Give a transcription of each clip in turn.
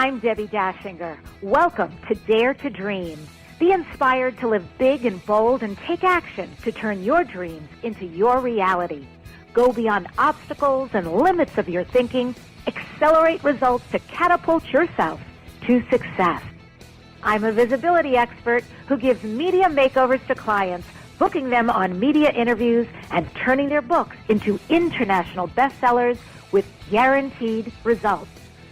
I'm Debbi Dachinger. Welcome to Dare to Dream. Be inspired to live big and bold and take action to turn your dreams into your reality. Go beyond obstacles and limits of your thinking. Accelerate results to catapult yourself to success. I'm a visibility expert who gives media makeovers to clients, booking them on media interviews and turning their books into international bestsellers with guaranteed results.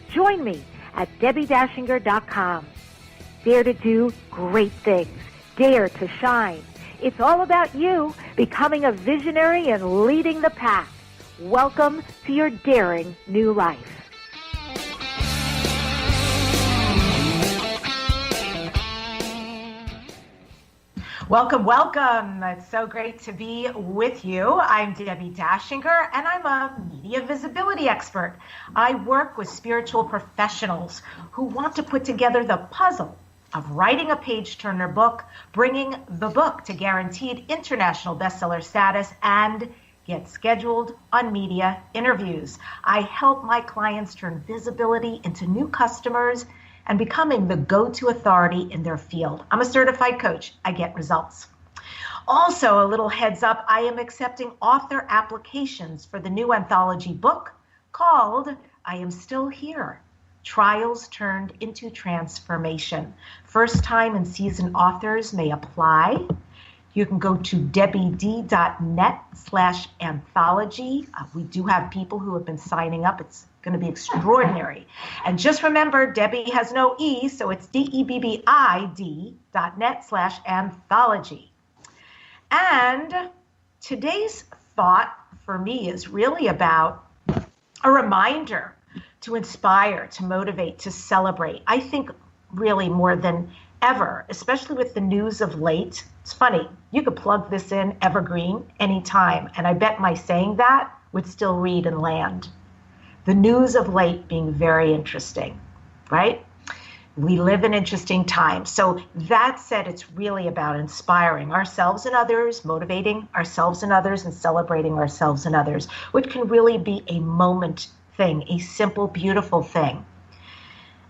Join me at DebbiDachinger.com. Dare to do great things. Dare to shine. It's all about you becoming a visionary and leading the pack. Welcome to your daring new life. Welcome, welcome. It's so great to be with you. I'm Debbi Dachinger, and I'm a media visibility expert. I work with spiritual professionals who want to put together the puzzle of writing a page-turner book, bringing the book to guaranteed international bestseller status, and get scheduled on media interviews. I help my clients turn visibility into new customers and becoming the go-to authority in their field. I'm a certified coach. I get results. Also, a little heads up, I am accepting author applications for the new anthology book called I Am Still Here, Trials Turned into Transformation. First-time and seasoned authors may apply. You can go to debbid.net/anthology. We do have people who have been signing up. It's going to be extraordinary. And just remember, Debbie has no E, so it's debbid.net/anthology. And today's thought for me is really about a reminder to inspire, to motivate, to celebrate. I think really more than ever, especially with the news of late. It's funny, you could plug this in evergreen anytime, and I bet my saying that would still read and land. The news of late being very interesting, right? We live in interesting times. So that said, it's really about inspiring ourselves and others, motivating ourselves and others, and celebrating ourselves and others, which can really be a moment thing, a simple, beautiful thing.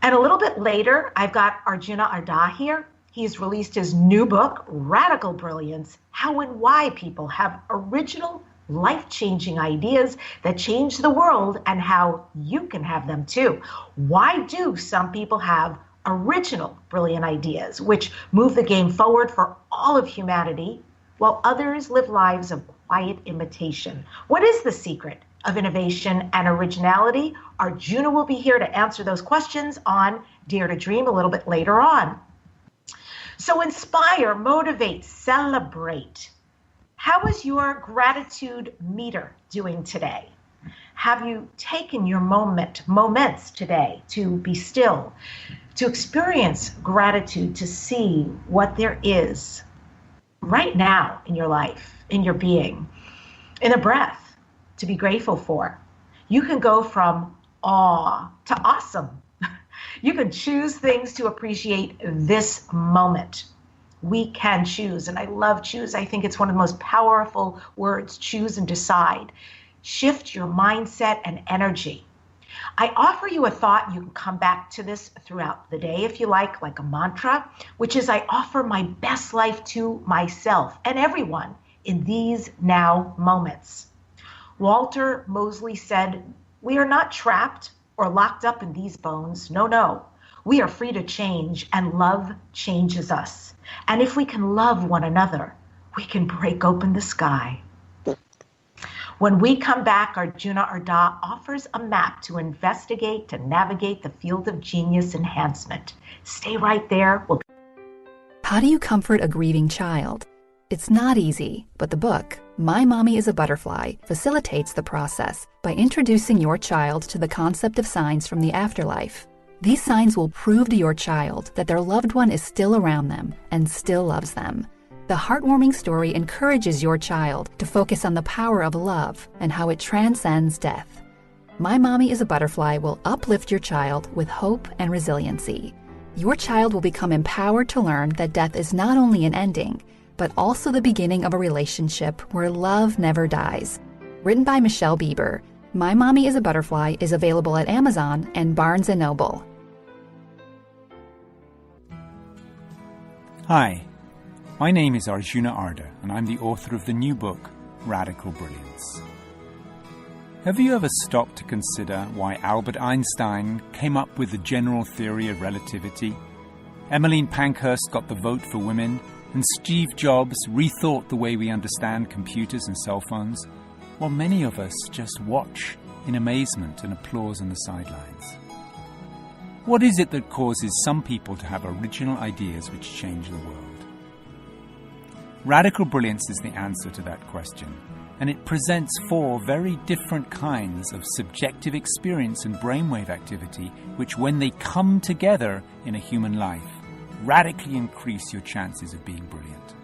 And a little bit later, I've got ARJUNA ARDAGH here. He's released his new book, Radical Brilliance, How and Why People Have Original Life-Changing Ideas That Change the World and How You Can Have Them Too. Why do some people have original brilliant ideas which move the game forward for all of humanity, while others live lives of quiet imitation? What is the secret of innovation and originality? ARJUNA will be here to answer those questions on Dare to Dream a little bit later on. So inspire, motivate, celebrate. How is your gratitude meter doing today? Have you taken your moments today to be still, to experience gratitude, to see what there is right now in your life, in your being, in a breath to be grateful for? You can go from awe to awesome. You can choose things to appreciate this moment. We can choose, and I love choose. I think it's one of the most powerful words, choose and decide. Shift your mindset and energy. I offer you a thought. You can come back to this throughout the day if you like a mantra, which is I offer my best life to myself and everyone in these now moments. Walter Mosley said, "We are not trapped or locked up in these bones. No, no. We are free to change, and love changes us. And if we can love one another, we can break open the sky." When we come back, ARJUNA ARDAGH offers a map to investigate, to navigate the field of genius enhancement. Stay right there. How do you comfort a grieving child? It's not easy, but the book, My Mommy is a Butterfly, facilitates the process by introducing your child to the concept of signs from the afterlife. These signs will prove to your child that their loved one is still around them and still loves them. The heartwarming story encourages your child to focus on the power of love and how it transcends death. My Mommy is a Butterfly will uplift your child with hope and resiliency. Your child will become empowered to learn that death is not only an ending, but also the beginning of a relationship where love never dies. Written by Michelle Bieber, My Mommy is a Butterfly is available at Amazon and Barnes & Noble. Hi, my name is Arjuna Ardagh, and I'm the author of the new book, Radical Brilliance. Have you ever stopped to consider why Albert Einstein came up with the general theory of relativity, Emmeline Pankhurst got the vote for women, and Steve Jobs rethought the way we understand computers and cell phones, while many of us just watch in amazement and applause on the sidelines? What is it that causes some people to have original ideas which change the world? Radical Brilliance is the answer to that question, and it presents 4 very different kinds of subjective experience and brainwave activity which, when they come together in a human life, radically increase your chances of being brilliant.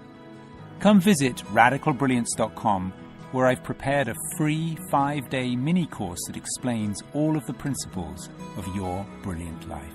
Come visit radicalbrilliance.com, where I've prepared a free 5-day mini course that explains all of the principles of your brilliant life.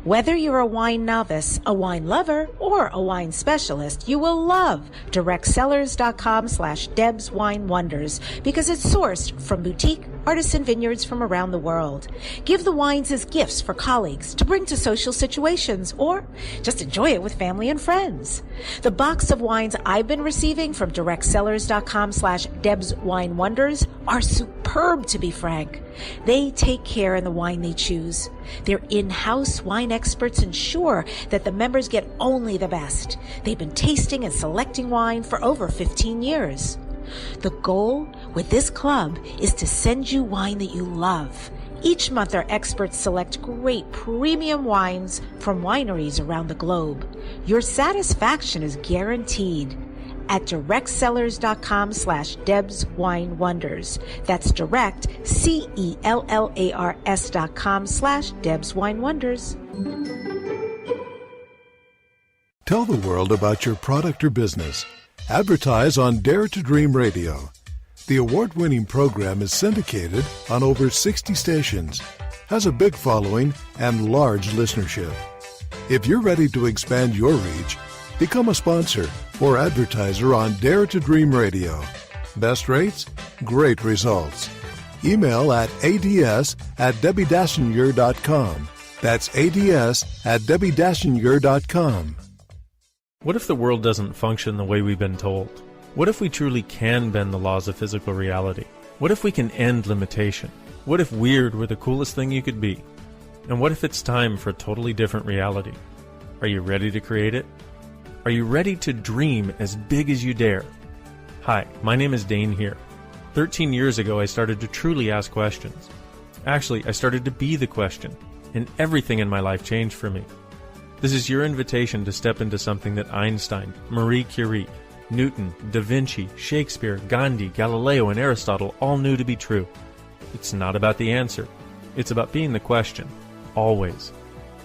Whether you're a wine novice, a wine lover, or a wine specialist, you will love directsellers.com/Deb's Wine Wonders because it's sourced from boutique artisan vineyards from around the world. Give the wines as gifts for colleagues to bring to social situations, or just enjoy it with family and friends. The box of wines I've been receiving from directsellers.com/Deb's Wine Wonders are superb, to be frank. They take care in the wine they choose. Their in-house wine experts ensure that the members get only the best. They've been tasting and selecting wine for over 15 years. The goal with this club is to send you wine that you love. Each month, our experts select great premium wines from wineries around the globe. Your satisfaction is guaranteed at directsellers.com/Deb's Wine Wonders. That's direct, CELLARS.com/Deb's Wine Wonders. Tell the world about your product or business. Advertise on Dare to Dream Radio. The award-winning program is syndicated on over 60 stations, has a big following, and large listenership. If you're ready to expand your reach, become a sponsor or advertiser on Dare to Dream Radio. Best rates? Great results. Email at ads@DebbiDachinger.com. That's ads@DebbiDachinger.com. What if the world doesn't function the way we've been told? What if we truly can bend the laws of physical reality? What if we can end limitation? What if weird were the coolest thing you could be? And what if it's time for a totally different reality? Are you ready to create it? Are you ready to dream as big as you dare? Hi, my name is Dane here. 13 years ago, I started to truly ask questions. Actually, I started to be the question, and everything in my life changed for me. This is your invitation to step into something that Einstein, Marie Curie, Newton, Da Vinci, Shakespeare, Gandhi, Galileo, and Aristotle all knew to be true. It's not about the answer. It's about being the question, always.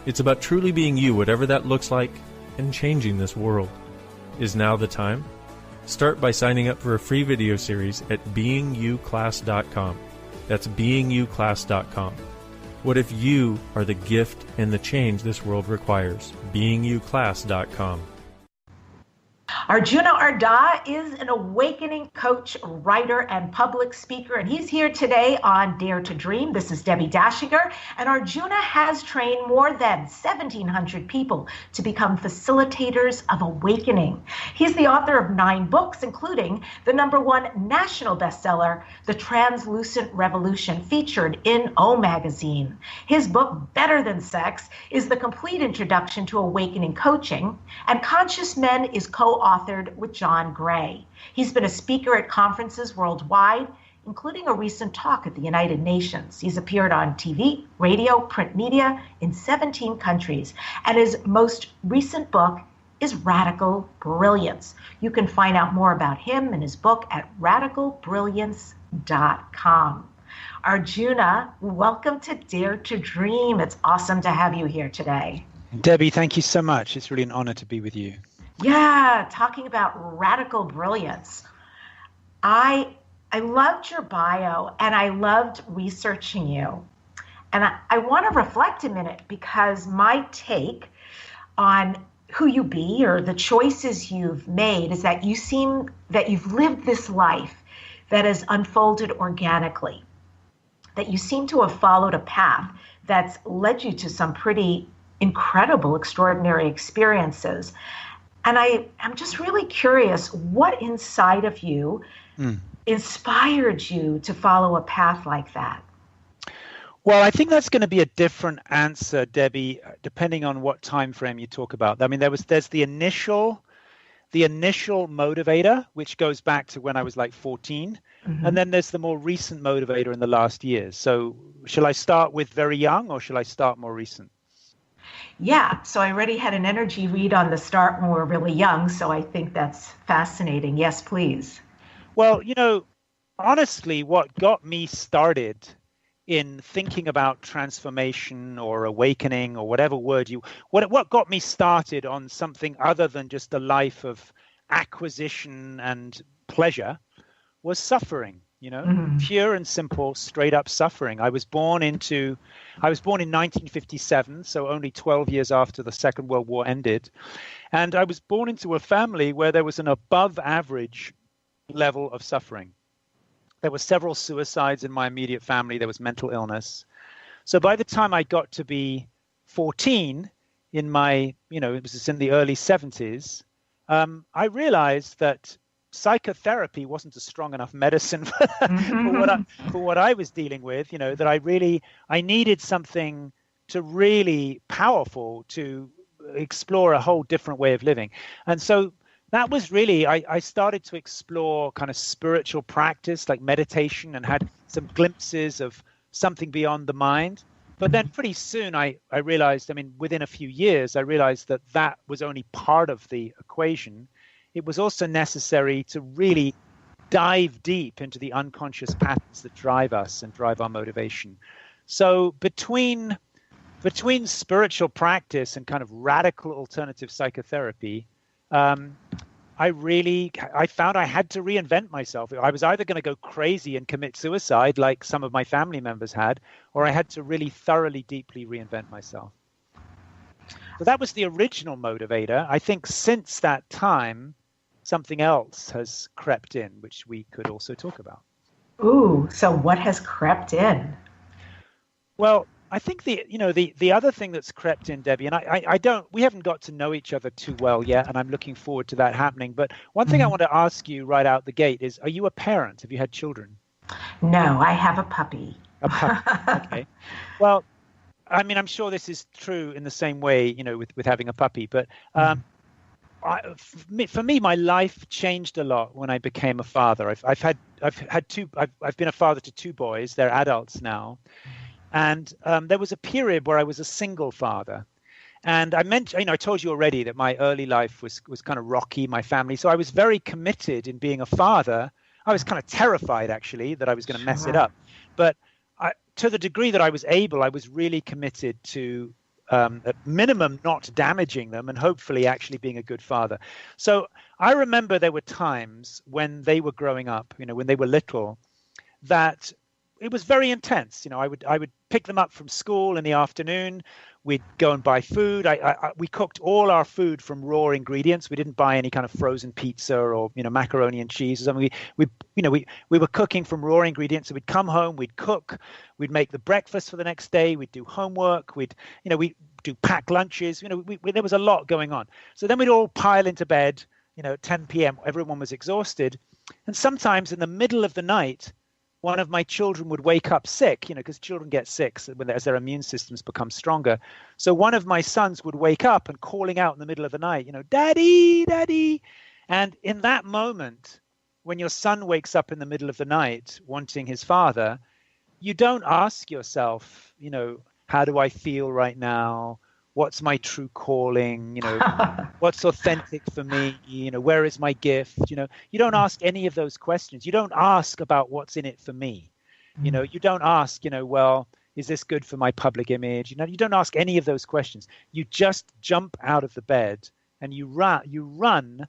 It's about truly being you, whatever that looks like, and changing this world. Is now the time? Start by signing up for a free video series at beingyouclass.com. That's beingyouclass.com. What if you are the gift and the change this world requires? beingyouclass.com. Arjuna Ardagh is an awakening coach, writer, and public speaker, and he's here today on Dare to Dream. This is Debbi Dachinger, and Arjuna has trained more than 1,700 people to become facilitators of awakening. He's the author of 9 books, including the #1 national bestseller, The Translucent Revolution, featured in O Magazine. His book, Better Than Sex, is the complete introduction to awakening coaching, and Conscious Men is co-authored with John Gray. He's been a speaker at conferences worldwide, including a recent talk at the United Nations. He's appeared on TV, radio, print media in 17 countries, and his most recent book is Radical Brilliance. You can find out more about him and his book at radicalbrilliance.com. Arjuna, welcome to Dare to Dream. It's awesome to have you here today. Debbie, thank you so much. It's really an honor to be with you. Yeah, talking about radical brilliance. I loved your bio and I loved researching you. And I want to reflect a minute, because my take on who you be or the choices you've made is that you seem that you've lived this life that has unfolded organically, that you seem to have followed a path that's led you to some pretty incredible, extraordinary experiences. And I'm just really curious, what inside of you inspired you to follow a path like that? Well, I think that's going to be a different answer, Debbie, depending on what time frame you talk about. I mean, there's the initial motivator, which goes back to when I was like 14. And then there's the more recent motivator in the last years. So shall I start with very young or shall I start more recent? Yeah, so I already had an energy read on the start when we were really young, so I think that's fascinating. Yes, please. Well, honestly, what got me started in thinking about transformation or awakening or whatever word what got me started on something other than just a life of acquisition and pleasure was suffering, pure and simple, straight up suffering. I was born in 1957, so only 12 years after the Second World War ended. And I was born into a family where there was an above average level of suffering. There were several suicides in my immediate family. There was mental illness. So by the time I got to be 14 it was in the early 70s, I realized that psychotherapy wasn't a strong enough medicine for what I was dealing with, that I needed something to really powerful to explore a whole different way of living. And so that was really, I started to explore kind of spiritual practice like meditation and had some glimpses of something beyond the mind. But then pretty soon I realized, within a few years, I realized that was only part of the equation. It was also necessary to really dive deep into the unconscious patterns that drive us and drive our motivation. So between spiritual practice and kind of radical alternative psychotherapy, I found I had to reinvent myself. I was either going to go crazy and commit suicide like some of my family members had, or I had to really thoroughly, deeply reinvent myself. So that was the original motivator. I think since that time, something else has crept in, which we could also talk about. Ooh, so what has crept in? Well, I think the other thing that's crept in, Debbie, and we haven't got to know each other too well yet, and I'm looking forward to that happening. But one thing I want to ask you right out the gate is, are you a parent? Have you had children? No, I have a puppy. A puppy. Okay. Well, I'm sure this is true in the same way, with having a puppy. But for me, my life changed a lot when I became a father. I've been a father to two boys. They're adults now. And there was a period where I was a single father. And I told you already that my early life was kind of rocky, my family. So I was very committed in being a father. I was kind of terrified, actually, that I was going to mess it up. But to the degree that I was able, I was really committed to, at minimum, not damaging them and hopefully actually being a good father. So I remember there were times when they were growing up, when they were little, that it was very intense. I would pick them up from school in the afternoon. We'd go and buy food. We cooked all our food from raw ingredients. We didn't buy any kind of frozen pizza or macaroni and cheese. We were cooking from raw ingredients. So we'd come home, we'd cook, we'd make the breakfast for the next day. We'd do homework. We'd do packed lunches. There was a lot going on. So then we'd all pile into bed. At 10 p.m. Everyone was exhausted, and sometimes in the middle of the night, one of my children would wake up sick, because children get sick as their immune systems become stronger. So one of my sons would wake up and calling out in the middle of the night, "Daddy, Daddy." And in that moment, when your son wakes up in the middle of the night wanting his father, you don't ask yourself, how do I feel right now? What's my true calling? What's authentic for me? Where is my gift? You don't ask any of those questions. You don't ask about what's in it for me. You don't ask, well, is this good for my public image? You don't ask any of those questions. You just jump out of the bed and you run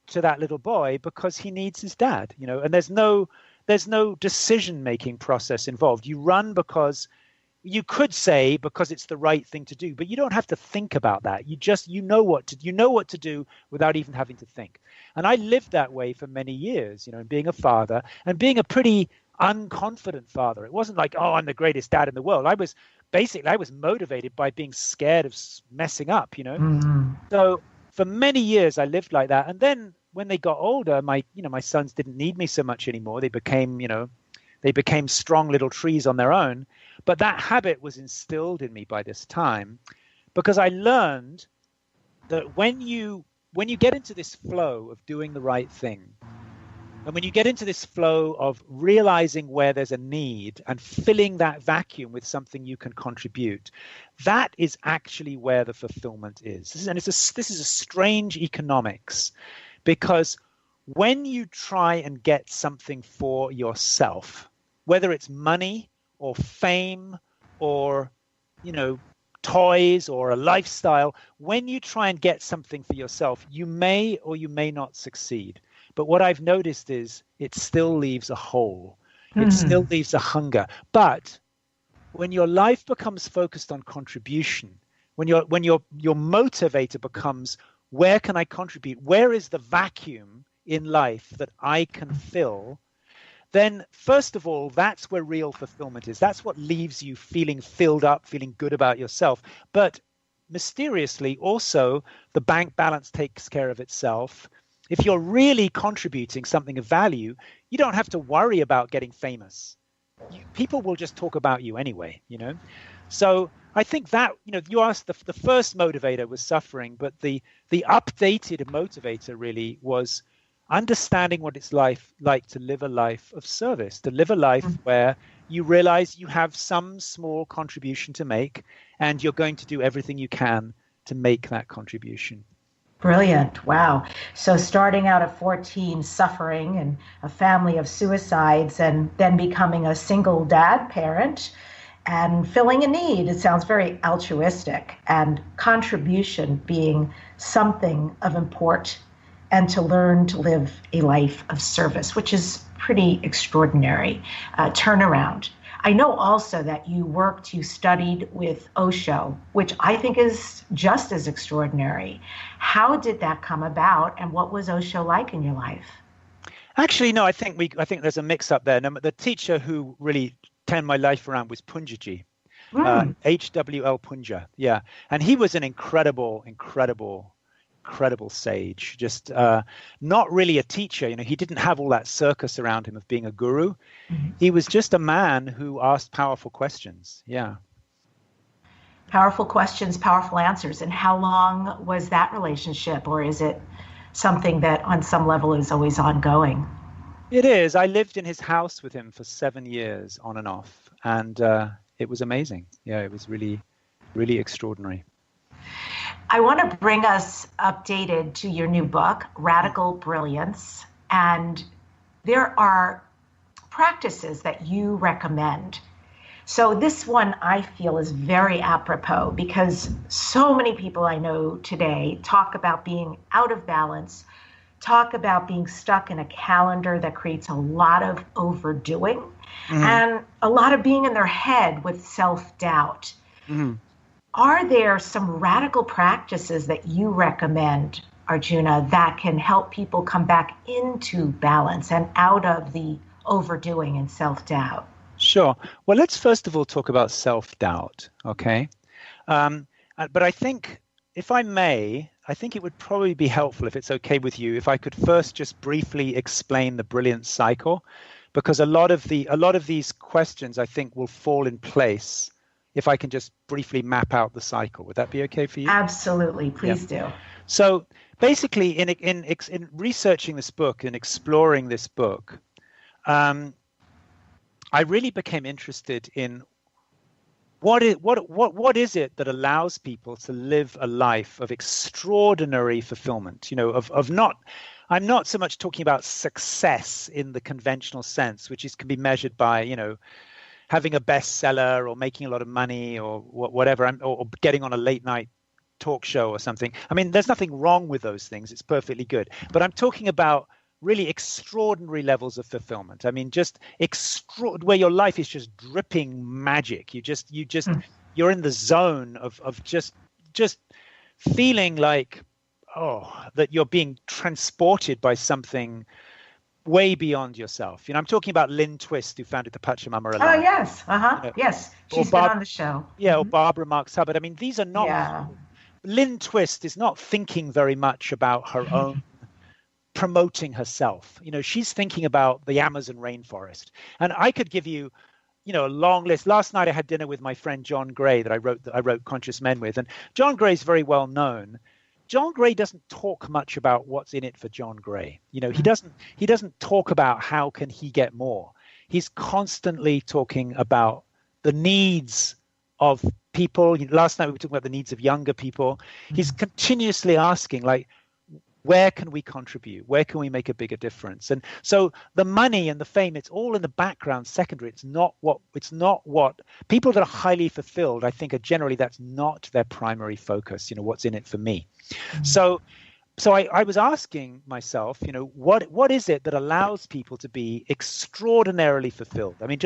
to that little boy because he needs his dad, and there's no decision-making process involved. You run because you could say because it's the right thing to do, but you don't have to think about that. You know what to do without even having to think. And I lived that way for many years, being a father and being a pretty unconfident father. It wasn't like, oh, I'm the greatest dad in the world. I was motivated by being scared of messing up, Mm-hmm. So for many years I lived like that. And then when they got older, my sons didn't need me so much anymore. They became strong little trees on their own. But that habit was instilled in me by this time, because I learned that when you get into this flow of doing the right thing, and when you get into this flow of realizing where there's a need and filling that vacuum with something you can contribute, that is actually where the fulfillment is. This is a strange economics, because when you try and get something for yourself, whether it's money or fame or, toys or a lifestyle, when you try and get something for yourself, you may or you may not succeed. But what I've noticed is it still leaves a hole. It still leaves a hunger. But when your life becomes focused on contribution, when your motivator becomes, where can I contribute? Where is the vacuum in life that I can fill? Then first of all, that's where real fulfillment is. That's what leaves you feeling filled up, feeling good about yourself. But mysteriously, also, the bank balance takes care of itself. If you're really contributing something of value, you don't have to worry about getting famous. People will just talk about you anyway, So I think that, you asked, the first motivator was suffering, but the updated motivator really was understanding what it's like to live a life of service, to live a life where you realize you have some small contribution to make, and you're going to do everything you can to make that contribution. Brilliant. Wow. So starting out at 14, suffering and a family of suicides, and then becoming a single dad parent and filling a need. It sounds very altruistic, and contribution being something of import, and to learn to live a life of service, which is pretty extraordinary turnaround. I know also that you studied with Osho, which I think is just as extraordinary. How did that come about, and what was Osho like in your life? Actually, no, I think there's a mix up there. The teacher who really turned my life around was Punjaji, H.W.L. Punja. Yeah. And he was an incredible sage, just not really a teacher. He didn't have all that circus around him of being a guru. He was just a man who asked powerful questions. Yeah. Powerful questions, powerful answers. And how long was that relationship, or is it something that on some level is always ongoing? It is. I lived in his house with him for 7 years on and off, and it was amazing. Yeah, it was really, really extraordinary. I want to bring us updated to your new book, Radical Brilliance. And there are practices that you recommend. So this one I feel is very apropos, because so many people I know today talk about being out of balance, talk about being stuck in a calendar that creates a lot of overdoing and a lot of being in their head with self-doubt. Are there some radical practices that you recommend, Arjuna, that can help people come back into balance and out of the overdoing and self-doubt? Sure. Well, let's first of all talk about self-doubt, okay? But I think, if I may, I think it would probably be helpful, if it's okay with you, if I could first just briefly explain the Brilliance cycle, because a lot of these questions I think will fall in place if I can just briefly map out the cycle. Would that be okay for you? Absolutely. Please do. So basically, in researching this book and exploring this book, I really became interested in what is it that allows people to live a life of extraordinary fulfillment? I'm not so much talking about success in the conventional sense, which can be measured by, having a bestseller or making a lot of money or whatever, or getting on a late night talk show or something. I mean, there's nothing wrong with those things. It's perfectly good. But I'm talking about really extraordinary levels of fulfillment. I mean, just where your life is just dripping magic. You're in the zone of just feeling like that you're being transported by something way beyond yourself. I'm talking about Lynn Twist, who founded the Pachamama Alliance. Oh, yes. Yes. She's been on the show. Yeah, or Barbara Marx Hubbard. I mean, these are not... Yeah. Lynn Twist is not thinking very much about her own promoting herself. She's thinking about the Amazon rainforest. And I could give you, a long list. Last night I had dinner with my friend John Gray that I wrote Conscious Men with. And John Gray is very well known. John Gray doesn't talk much about what's in it for John Gray. He doesn't talk about how can he get more. He's constantly talking about the needs of people. Last night we were talking about the needs of younger people. He's continuously asking, like, where can we contribute? Where can we make a bigger difference? And so the money and the fame, it's all in the background, secondary. It's not what people that are highly fulfilled, I think, are generally, that's not their primary focus. What's in it for me? So I was asking myself, what is it that allows people to be extraordinarily fulfilled? I mean,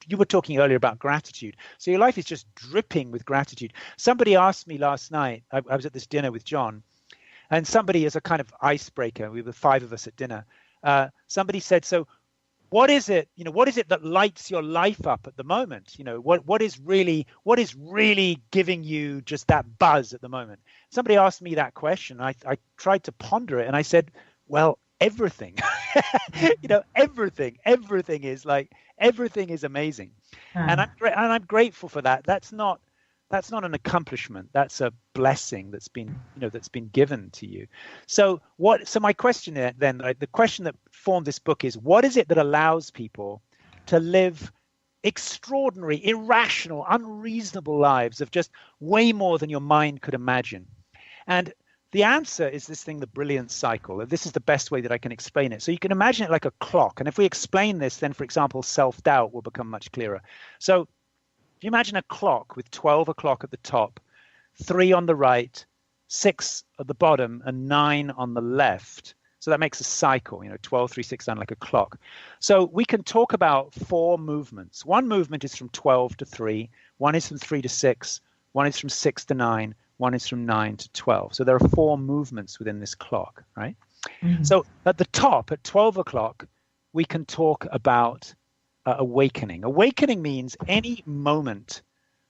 you were talking earlier about gratitude. So your life is just dripping with gratitude. Somebody asked me last night, I was at this dinner with John, and somebody, as a kind of icebreaker, we were 5 of us at dinner. Somebody said, so what is it that lights your life up at the moment? What is really giving you just that buzz at the moment? Somebody asked me that question. I tried to ponder it, and I said, well, everything. Everything is amazing. And I'm grateful for that. That's not an accomplishment. That's a blessing that's been given to you. So my question then, the question that formed this book is, what is it that allows people to live extraordinary, irrational, unreasonable lives of just way more than your mind could imagine? And the answer is this thing, the Brilliance cycle. This is the best way that I can explain it. So you can imagine it like a clock. And if we explain this, then, for example, self-doubt will become much clearer. So if you imagine a clock with 12 o'clock at the top, 3 on the right, 6 at the bottom, and 9 on the left. So that makes a cycle, 12, 3, 6, 9, like a clock. So we can talk about 4 movements. One movement is from 12 to 3. One is from 3 to 6. One is from 6 to 9. One is from 9 to 12. So there are 4 movements within this clock, right? Mm-hmm. So at the top, at 12 o'clock, we can talk about awakening. Awakening means any moment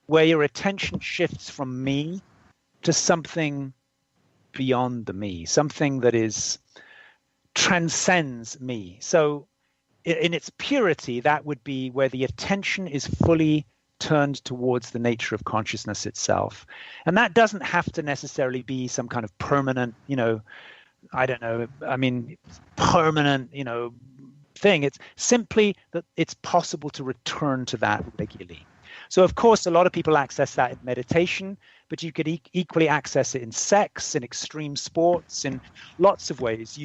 where your attention shifts from me to something beyond the me, something that transcends me. So in its purity, that would be where the attention is fully turned towards the nature of consciousness itself. And that doesn't have to necessarily be some kind of permanent, permanent, thing. It's simply that it's possible to return to that regularly. So, of course, a lot of people access that in meditation, but you could equally access it in sex, in extreme sports, in lots of ways.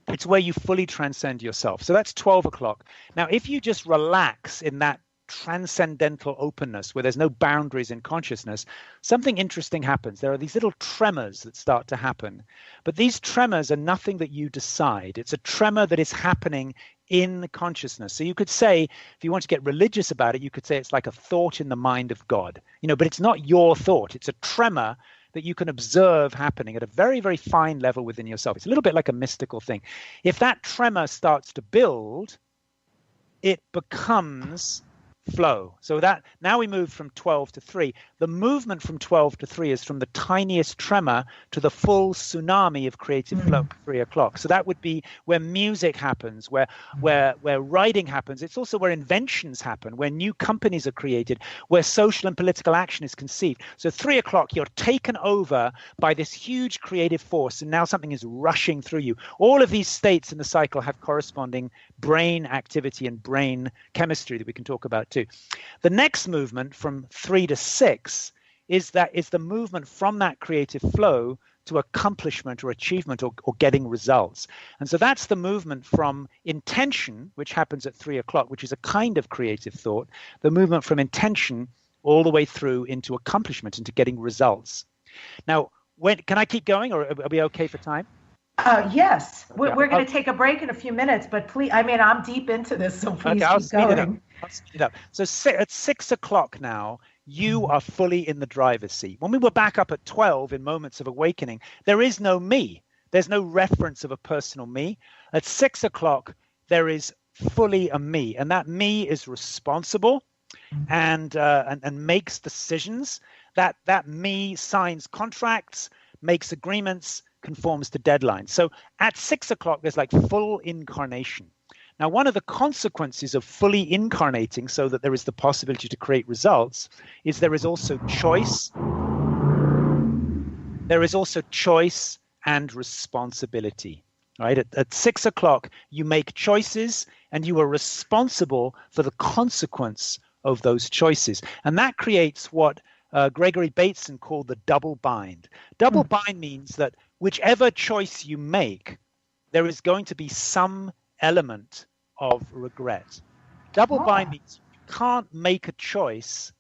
It's where you fully transcend yourself. So that's 12 o'clock. Now, if you just relax in that transcendental openness where there's no boundaries in consciousness, something interesting happens. There are these little tremors that start to happen. But these tremors are nothing that you decide. It's a tremor that is happening in consciousness. So you could say, if you want to get religious about it, you could say it's like a thought in the mind of God. But it's not your thought. It's a tremor that you can observe happening at a very, very fine level within yourself. It's a little bit like a mystical thing. If that tremor starts to build, it becomes flow. So that now we move from 12 to 3. The movement from 12 to 3 is from the tiniest tremor to the full tsunami of creative flow at 3 o'clock. So that would be where music happens, where writing happens. It's also where inventions happen, where new companies are created, where social and political action is conceived. So 3 o'clock, you're taken over by this huge creative force, and now something is rushing through you. All of these states in the cycle have corresponding brain activity and brain chemistry that we can talk about too. The next movement from 3 to 6 is the movement from that creative flow to accomplishment or achievement or getting results. And so that's the movement from intention, which happens at 3 o'clock, which is a kind of creative thought, the movement from intention all the way through into accomplishment, into getting results. Now, can I keep going, or are we okay for time? Yes, we're going to take a break in a few minutes, but please, I'm deep into this, so please I'll keep speed it up. going. I'll speed it up. So at 6 o'clock now, you are fully in the driver's seat. When we were back up at 12 in moments of awakening, there is no me. There's no reference of a personal me. At 6 o'clock, there is fully a me, and that me is responsible and makes decisions. That me signs contracts, makes agreements, conforms to deadlines. So at 6 o'clock, there's like full incarnation. Now, one of the consequences of fully incarnating so that there is the possibility to create results is there is also choice. There is also choice and responsibility. Right? At 6 o'clock, you make choices and you are responsible for the consequence of those choices. And that creates what Gregory Bateson called the double bind. Double bind means that whichever choice you make, there is going to be some element of regret. Double bind means you can't make a choice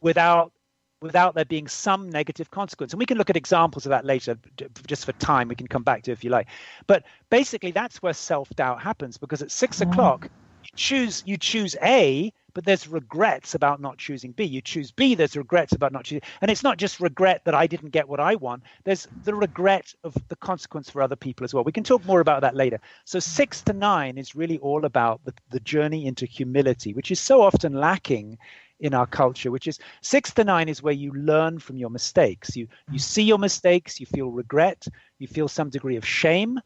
without there being some negative consequence. And we can look at examples of that later, just for time. We can come back to it if you like. But basically, that's where self-doubt happens, because at 6 o'clock, you choose A, but there's regrets about not choosing B. You choose B, there's regrets about not choosing. And it's not just regret that I didn't get what I want. There's the regret of the consequence for other people as well. We can talk more about that later. So 6 to 9 is really all about the journey into humility, which is so often lacking in our culture, which is 6 to 9 is where you learn from your mistakes. You see your mistakes, you feel regret, you feel some degree of shame,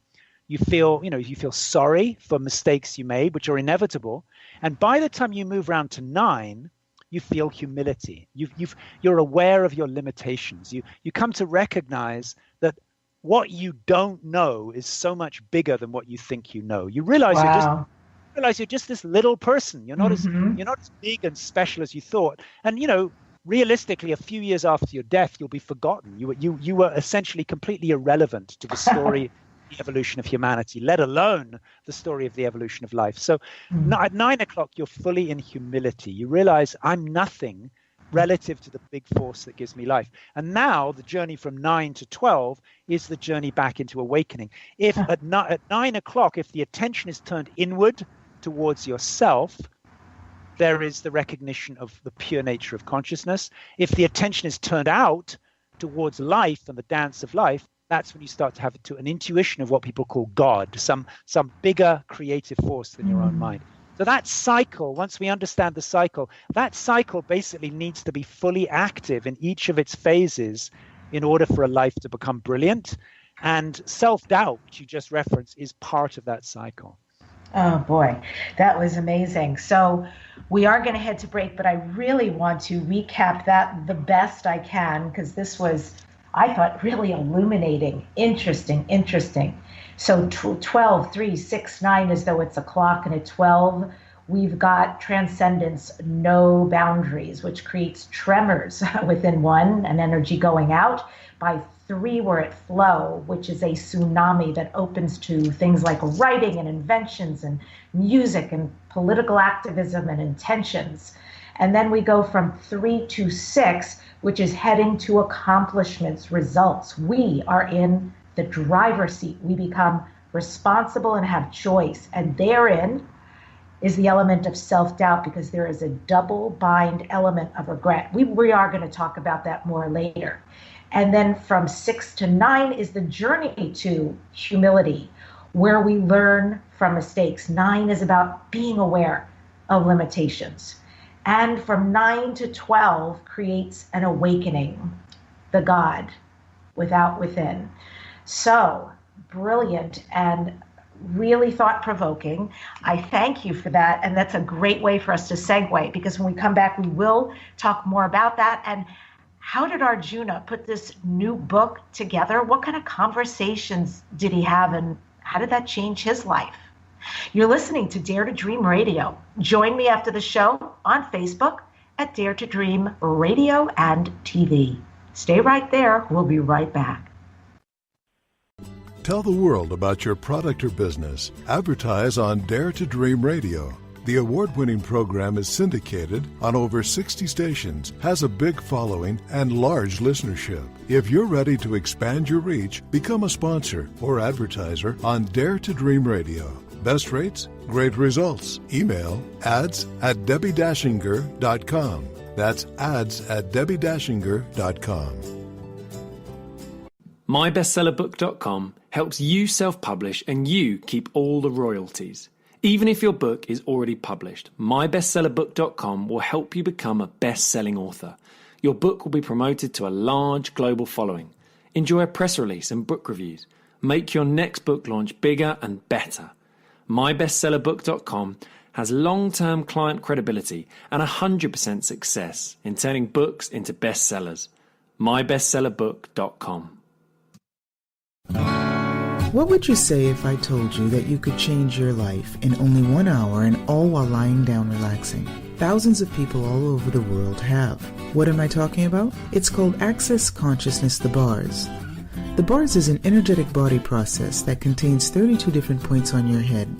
you feel sorry for mistakes you made, which are inevitable. And by the time you move around to 9, you feel humility. You're aware of your limitations. You come to recognize that what you don't know is so much bigger than what you think you know. You realize you're just this little person. You're not as big and special as you thought. And realistically, a few years after your death, you'll be forgotten. You were essentially completely irrelevant to the story, the evolution of humanity, let alone the story of the evolution of life. So at 9 o'clock, you're fully in humility. You realize I'm nothing relative to the big force that gives me life. And now the journey from 9 to 12 is the journey back into awakening. If at 9 o'clock, if the attention is turned inward towards yourself, there is the recognition of the pure nature of consciousness. If the attention is turned out towards life and the dance of life, that's when you start to have an intuition of what people call God, some bigger creative force than your own mind. So that cycle, once we understand the cycle, that cycle basically needs to be fully active in each of its phases in order for a life to become brilliant. And self-doubt, which you just referenced, is part of that cycle. Oh, boy, that was amazing. So we are going to head to break, but I really want to recap that the best I can, because this was, I thought, really illuminating, interesting. So 12, 3, 6, 9, as though it's a clock, and at 12, we've got transcendence, no boundaries, which creates tremors within one, an energy going out. By 3, we're at flow, which is a tsunami that opens to things like writing and inventions and music and political activism and intentions. And then we go from 3 to 6, which is heading to accomplishments, results. We are in the driver's seat. We become responsible and have choice. And therein is the element of self-doubt, because there is a double bind element of regret. We are going to talk about that more later. And then from 6 to 9 is the journey to humility, where we learn from mistakes. 9 is about being aware of limitations. And from 9 to 12 creates an awakening, the God within. So brilliant and really thought-provoking. I thank you for that. And that's a great way for us to segue, because when we come back, we will talk more about that. And how did Arjuna put this new book together? What kind of conversations did he have, and how did that change his life? You're listening to Dare to Dream Radio. Join me after the show on Facebook at Dare to Dream Radio and TV. Stay right there. We'll be right back. Tell the world about your product or business. Advertise on Dare to Dream Radio. The award-winning program is syndicated on over 60 stations, has a big following, and large listenership. If you're ready to expand your reach, become a sponsor or advertiser on Dare to Dream Radio. Best rates, great results. Email ads@DebbiDachinger.com. That's ads@DebbiDachinger.com. MyBestsellerBook.com helps you self-publish and you keep all the royalties. Even if your book is already published, MyBestsellerBook.com will help you become a best-selling author. Your book will be promoted to a large global following. Enjoy a press release and book reviews. Make your next book launch bigger and better. MyBestsellerBook.com has long-term client credibility and 100% success in turning books into bestsellers. MyBestsellerBook.com. What would you say if I told you that you could change your life in only 1 hour and all while lying down relaxing? Thousands of people all over the world have. What am I talking about? It's called Access Consciousness, the bars. The bars is an energetic body process that contains 32 different points on your head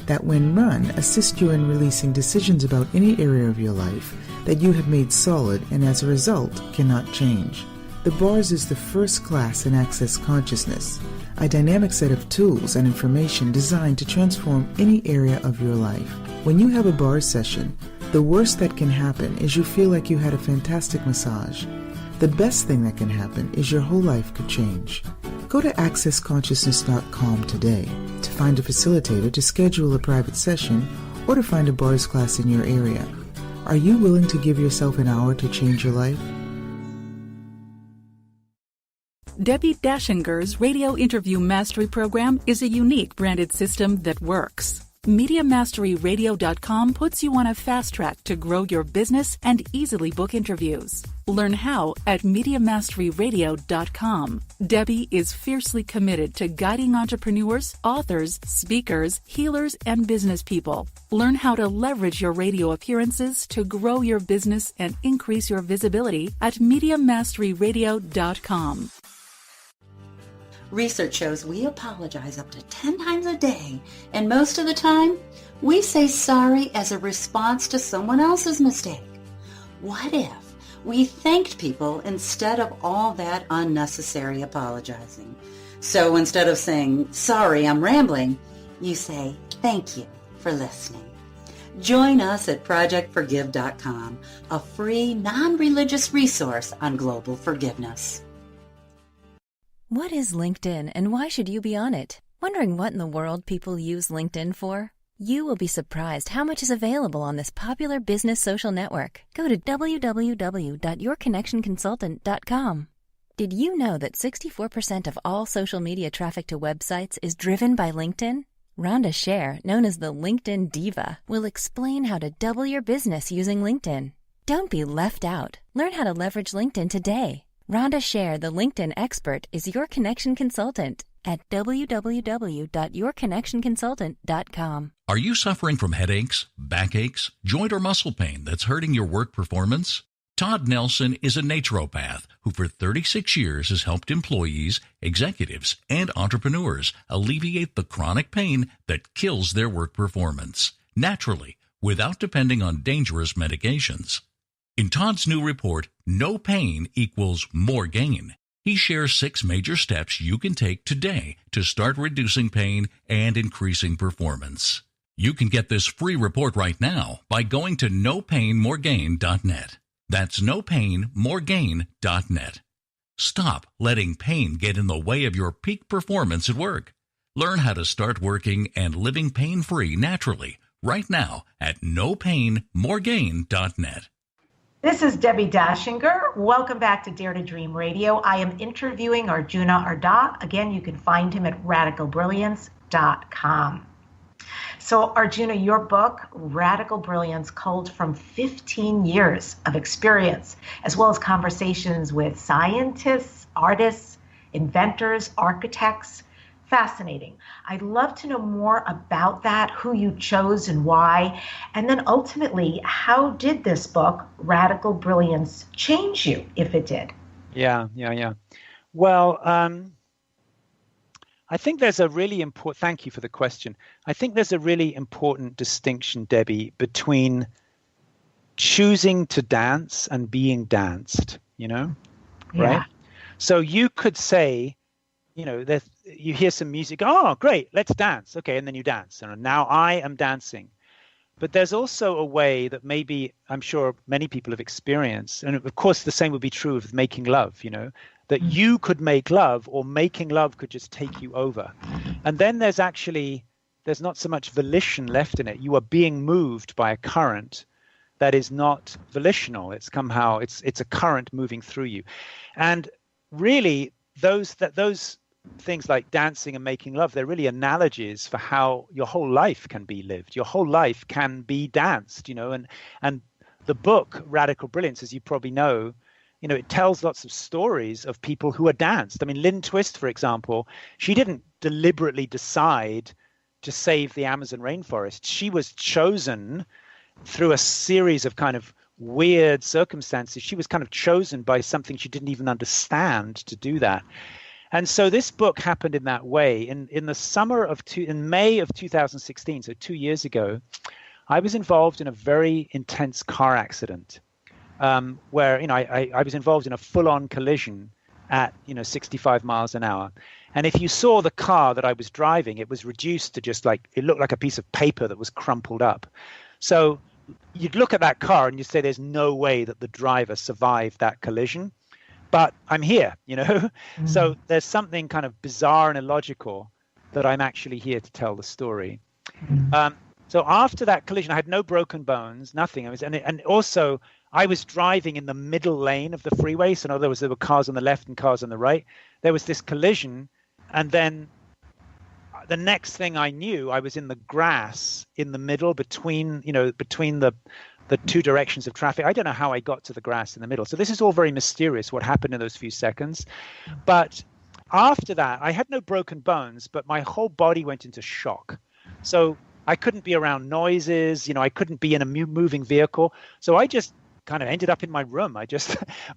that, when run, assist you in releasing decisions about any area of your life that you have made solid and as a result cannot change. The bars is the first class in Access Consciousness, a dynamic set of tools and information designed to transform any area of your life. When you have a bars session, the worst that can happen is you feel like you had a fantastic massage. The best thing that can happen is your whole life could change. Go to accessconsciousness.com today to find a facilitator to schedule a private session or to find a bars class in your area. Are you willing to give yourself an hour to change your life? Debbi Dachinger's Radio Interview Mastery Program is a unique branded system that works. MediaMasteryRadio.com puts you on a fast track to grow your business and easily book interviews. Learn how at MediaMasteryRadio.com. Debbi is fiercely committed to guiding entrepreneurs, authors, speakers, healers, and business people. Learn how to leverage your radio appearances to grow your business and increase your visibility at MediaMasteryRadio.com. Research shows we apologize up to 10 times a day, and most of the time, we say sorry as a response to someone else's mistake. What if we thanked people instead of all that unnecessary apologizing? So instead of saying, sorry, I'm rambling, you say, thank you for listening. Join us at ProjectForgive.com, a free, non-religious resource on global forgiveness. What is LinkedIn and why should you be on it? Wondering what in the world people use LinkedIn for? You will be surprised how much is available on this popular business social network. Go to www.yourconnectionconsultant.com. Did you know that 64% of all social media traffic to websites is driven by LinkedIn? Rhonda Scher, known as the LinkedIn Diva, will explain how to double your business using LinkedIn. Don't be left out. Learn how to leverage LinkedIn today. Rhonda Scher, the LinkedIn expert, is your connection consultant at www.yourconnectionconsultant.com. Are you suffering from headaches, backaches, joint or muscle pain that's hurting your work performance? Todd Nelson is a naturopath who for 36 years has helped employees, executives, and entrepreneurs alleviate the chronic pain that kills their work performance, naturally, without depending on dangerous medications. In Todd's new report, No Pain Equals More Gain, he shares 6 major steps you can take today to start reducing pain and increasing performance. You can get this free report right now by going to nopainmoregain.net. That's nopainmoregain.net. Stop letting pain get in the way of your peak performance at work. Learn how to start working and living pain-free naturally right now at nopainmoregain.net. This is Debbi Dachinger. Welcome back to Dare to Dream Radio. I am interviewing Arjuna Ardagh. Again, you can find him at radicalbrilliance.com. So Arjuna, your book, Radical Brilliance, culled from 15 years of experience, as well as conversations with scientists, artists, inventors, architects. Fascinating. I'd love to know more about that, who you chose and why, and then ultimately, how did this book, Radical Brilliance, change you, if it did? Yeah. Well, I think there's a really important, thank you for the question. I think there's a really important distinction, Debbi, between choosing to dance and being danced, right? Yeah. So you could say, you hear some music. Oh, great, let's dance. Okay, and then you dance. And now I am dancing. But there's also a way that maybe I'm sure many people have experienced. And of course, the same would be true of making love, that you could make love or making love could just take you over. And then there's not so much volition left in it. You are being moved by a current that is not volitional. It's somehow, it's a current moving through you. And really, those things like dancing and making love, they're really analogies for how your whole life can be lived. Your whole life can be danced, and the book Radical Brilliance, as you probably know, it tells lots of stories of people who are danced. I mean, Lynn Twist, for example, she didn't deliberately decide to save the Amazon rainforest. She was chosen through a series of kind of weird circumstances. She was kind of chosen by something she didn't even understand to do that. And so this book happened in that way. In May of 2016, so 2 years ago, I was involved in a very intense car accident where I was involved in a full-on collision at 65 miles an hour. And if you saw the car that I was driving, it was reduced to just it looked like a piece of paper that was crumpled up. So you'd look at that car and you'd say there's no way that the driver survived that collision. But I'm here, Mm-hmm. So there's something kind of bizarre and illogical that I'm actually here to tell the story. Mm-hmm. So after that collision, I had no broken bones, nothing. And also I was driving in the middle lane of the freeway. So there were cars on the left and cars on the right. There was this collision. And then the next thing I knew, I was in the grass in the middle between the two directions of traffic. I don't know how I got to the grass in the middle. So this is all very mysterious, what happened in those few seconds. But after that, I had no broken bones, but my whole body went into shock. So I couldn't be around noises, I couldn't be in a moving vehicle. So I just kind of ended up in my room.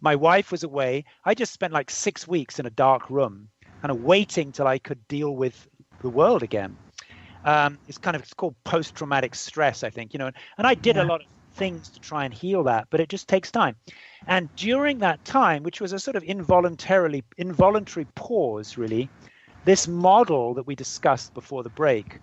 My wife was away. I just spent 6 weeks in a dark room, kind of waiting till I could deal with the world again. It's called post-traumatic stress, I think, and I did a lot of things to try and heal that, but it just takes time. And during that time, which was a sort of involuntary pause, really, this model that we discussed before the break,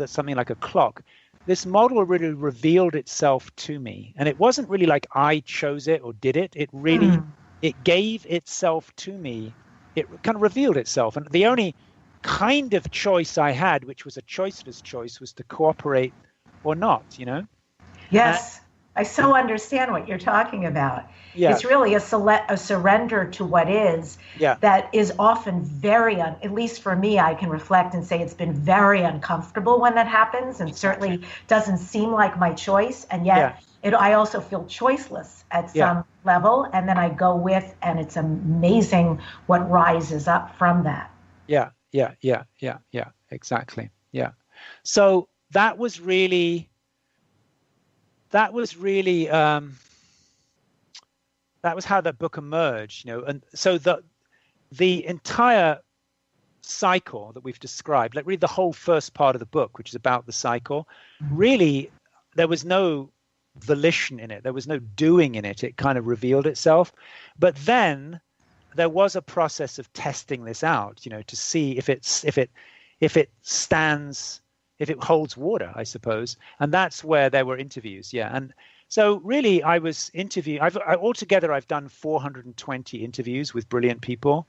something like a clock, this model really revealed itself to me. And it wasn't really like I chose it or did it. It really, it gave itself to me. It kind of revealed itself. And the only kind of choice I had, which was a choiceless choice, was to cooperate or not, Yes, I so understand what you're talking about. Yeah. It's really a surrender to what is that is often at least for me, I can reflect and say it's been very uncomfortable when that happens and certainly doesn't seem like my choice. And yet I also feel choiceless at some level. And then I go with, and it's amazing what rises up from that. Yeah, exactly. Yeah. So that was really that was how that book emerged, and so the entire cycle that we've described, read the whole first part of the book, which is about the cycle, really there was no volition in it, there was no doing in it, it kind of revealed itself. But then there was a process of testing this out, to see if it stands, if it holds water, I suppose. And that's where there were interviews. Yeah. And so really I was interviewing, altogether I've done 420 interviews with brilliant people.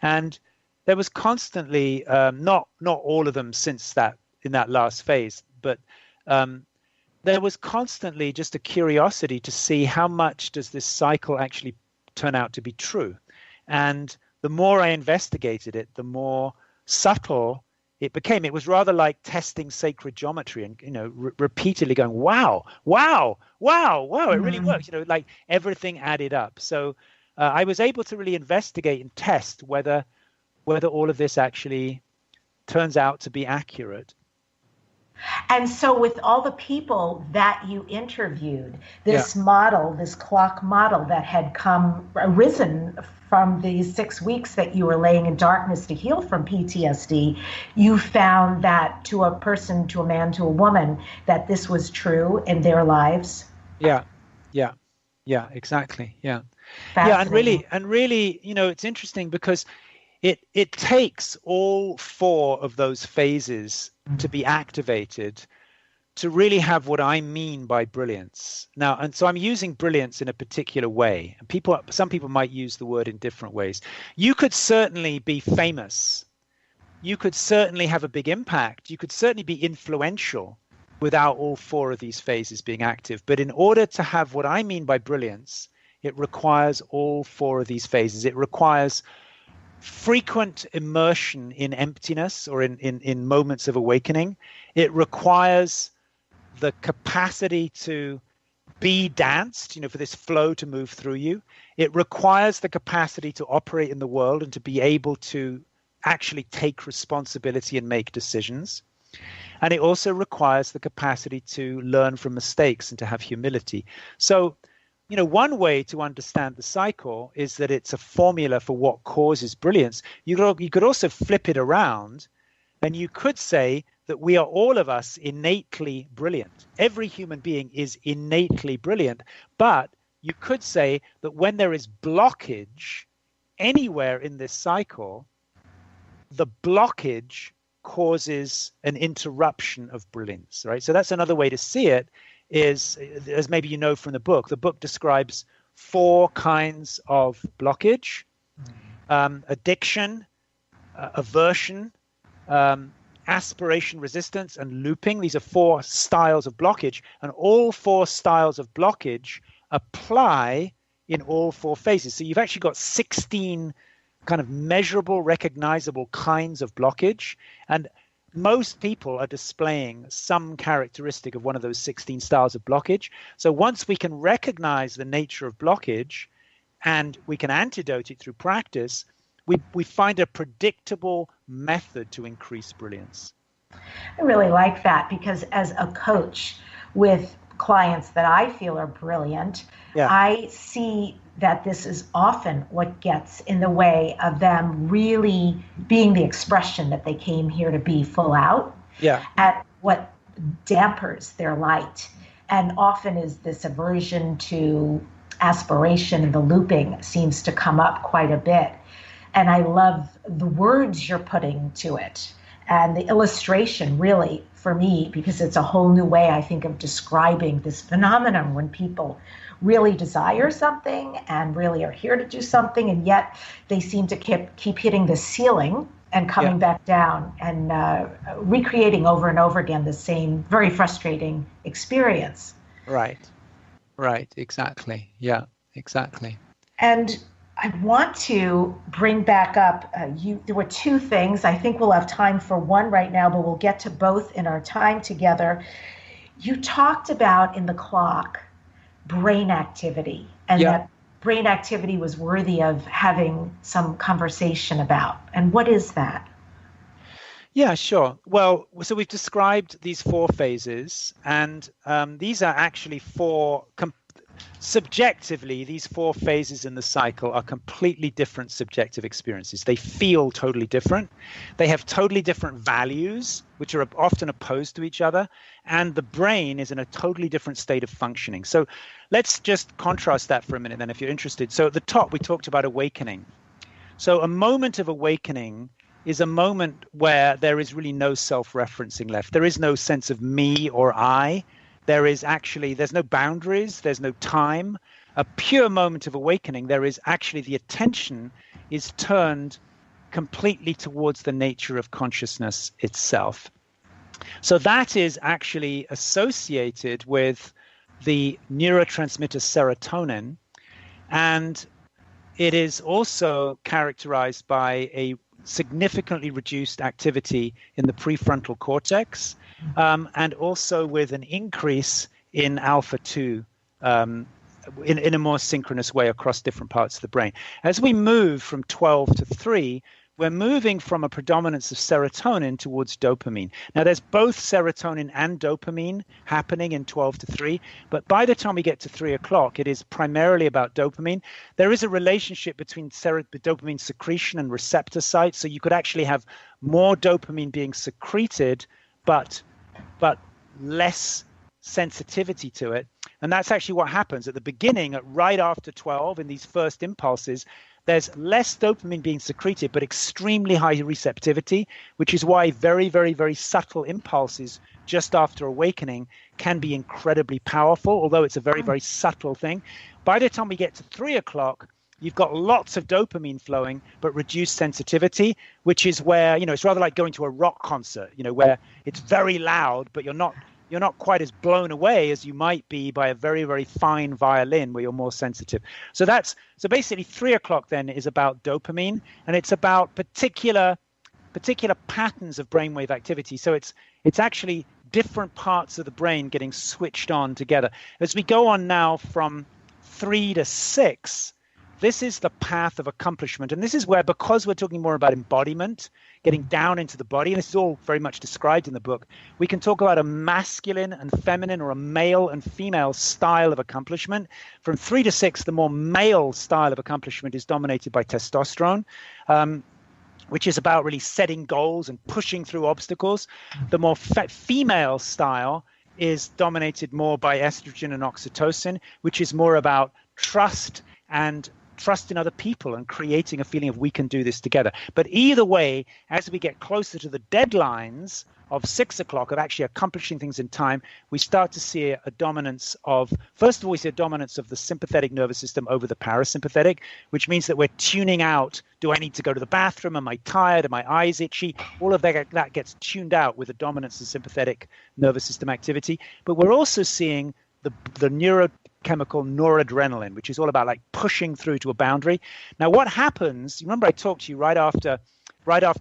And there was constantly, not all of them since in that last phase, but there was constantly just a curiosity to see how much does this cycle actually turn out to be true. And the more I investigated it, the more subtle it became. It was rather like testing sacred geometry and, repeatedly going, wow, it really works. Like everything added up. So I was able to really investigate and test whether all of this actually turns out to be accurate. And so with all the people that you interviewed, this model, this clock model that had arisen from the 6 weeks that you were laying in darkness to heal from PTSD, you found that to a person, to a man, to a woman, that this was true in their lives? Yeah, exactly. Yeah. Yeah, and really, it's interesting because it takes all 4 of those phases to be activated to really have what I mean by brilliance. Now, and so I'm using brilliance in a particular way. And some people might use the word in different ways. You could certainly be famous. You could certainly have a big impact. You could certainly be influential without all 4 of these phases being active. But in order to have what I mean by brilliance, it requires all 4 of these phases. It requires frequent immersion in emptiness or in moments of awakening. It requires the capacity to be danced, for this flow to move through you. It requires the capacity to operate in the world and to be able to actually take responsibility and make decisions. And it also requires the capacity to learn from mistakes and to have humility. So, one way to understand the cycle is that it's a formula for what causes brilliance. You could also flip it around, and you could say that we are all of us innately brilliant. Every human being is innately brilliant. But you could say that when there is blockage anywhere in this cycle, the blockage causes an interruption of brilliance, right? So that's another way to see it, is, as maybe you know from the book describes 4 kinds of blockage: addiction, aversion, aspiration, resistance, and looping. These are 4 styles of blockage, and all 4 styles of blockage apply in all 4 phases. So you've actually got 16 kind of measurable, recognizable kinds of blockage, and most people are displaying some characteristic of one of those 16 styles of blockage. So once we can recognize the nature of blockage and we can antidote it through practice, we find a predictable method to increase brilliance. I really like that, because as a coach with clients that I feel are brilliant, I see that this is often what gets in the way of them really being the expression that they came here to be full out, and what dampers their light. And often is this aversion to aspiration, and the looping seems to come up quite a bit. And I love the words you're putting to it and the illustration, really, for me, because it's a whole new way, I think, of describing this phenomenon when people really desire something and really are here to do something, and yet they seem to keep hitting the ceiling and coming back down and recreating over and over again the same very frustrating experience. Right, exactly. Yeah, exactly. And I want to bring back up, there were 2 things. I think we'll have time for one right now, but we'll get to both in our time together. You talked about in the clock brain activity, and that brain activity was worthy of having some conversation about. And what is that? Yeah, sure. Well, so we've described these 4 phases, and these are actually 4 subjectively, these 4 phases in the cycle are completely different subjective experiences. They feel totally different. They have totally different values, which are often opposed to each other. And the brain is in a totally different state of functioning. So let's just contrast that for a minute then, if you're interested. So at the top, we talked about awakening. So a moment of awakening is a moment where there is really no self-referencing left. There is no sense of me or I. There's no boundaries, there's no time. A pure moment of awakening, there is actually the attention is turned completely towards the nature of consciousness itself. So that is actually associated with the neurotransmitter serotonin, and it is also characterized by a significantly reduced activity in the prefrontal cortex, and also with an increase in alpha-2 in a more synchronous way across different parts of the brain. As we move from 12 to 3, we're moving from a predominance of serotonin towards dopamine. Now, there's both serotonin and dopamine happening in 12 to 3, but by the time we get to 3 o'clock, it is primarily about dopamine. There is a relationship between dopamine secretion and receptor sites, so you could actually have more dopamine being secreted, but less sensitivity to it. And that's actually what happens at the beginning, right after 12, in these first impulses. there's less dopamine being secreted, but extremely high receptivity, which is why very, very, very subtle impulses just after awakening can be incredibly powerful, although it's a very, very subtle thing. By the time we get to 3 o'clock, you've got lots of dopamine flowing, but reduced sensitivity, which is where, it's rather like going to a rock concert, where it's very loud, but you're not quite as blown away as you might be by a very, very fine violin where you're more sensitive. So basically 3 o'clock then is about dopamine, and it's about particular patterns of brainwave activity. So it's actually different parts of the brain getting switched on together. As we go on now from 3 to 6, this is the path of accomplishment. And this is where, because we're talking more about embodiment, getting down into the body, and this is all very much described in the book, we can talk about a masculine and feminine, or a male and female style of accomplishment. From 3 to 6, the more male style of accomplishment is dominated by testosterone, which is about really setting goals and pushing through obstacles. The more female style is dominated more by estrogen and oxytocin, which is more about trust and trust in other people and creating a feeling of we can do this together. But either way, as we get closer to the deadlines of 6 o'clock, of actually accomplishing things in time, we start to see a dominance of, first of all, we see a dominance of the sympathetic nervous system over the parasympathetic, which means that we're tuning out, do I need to go to the bathroom? Am I tired? Are my eyes itchy? All of that gets tuned out with the dominance of sympathetic nervous system activity. But we're also seeing the neurochemical noradrenaline, which is all about like pushing through to a boundary. Now, what happens, remember I talked to you right after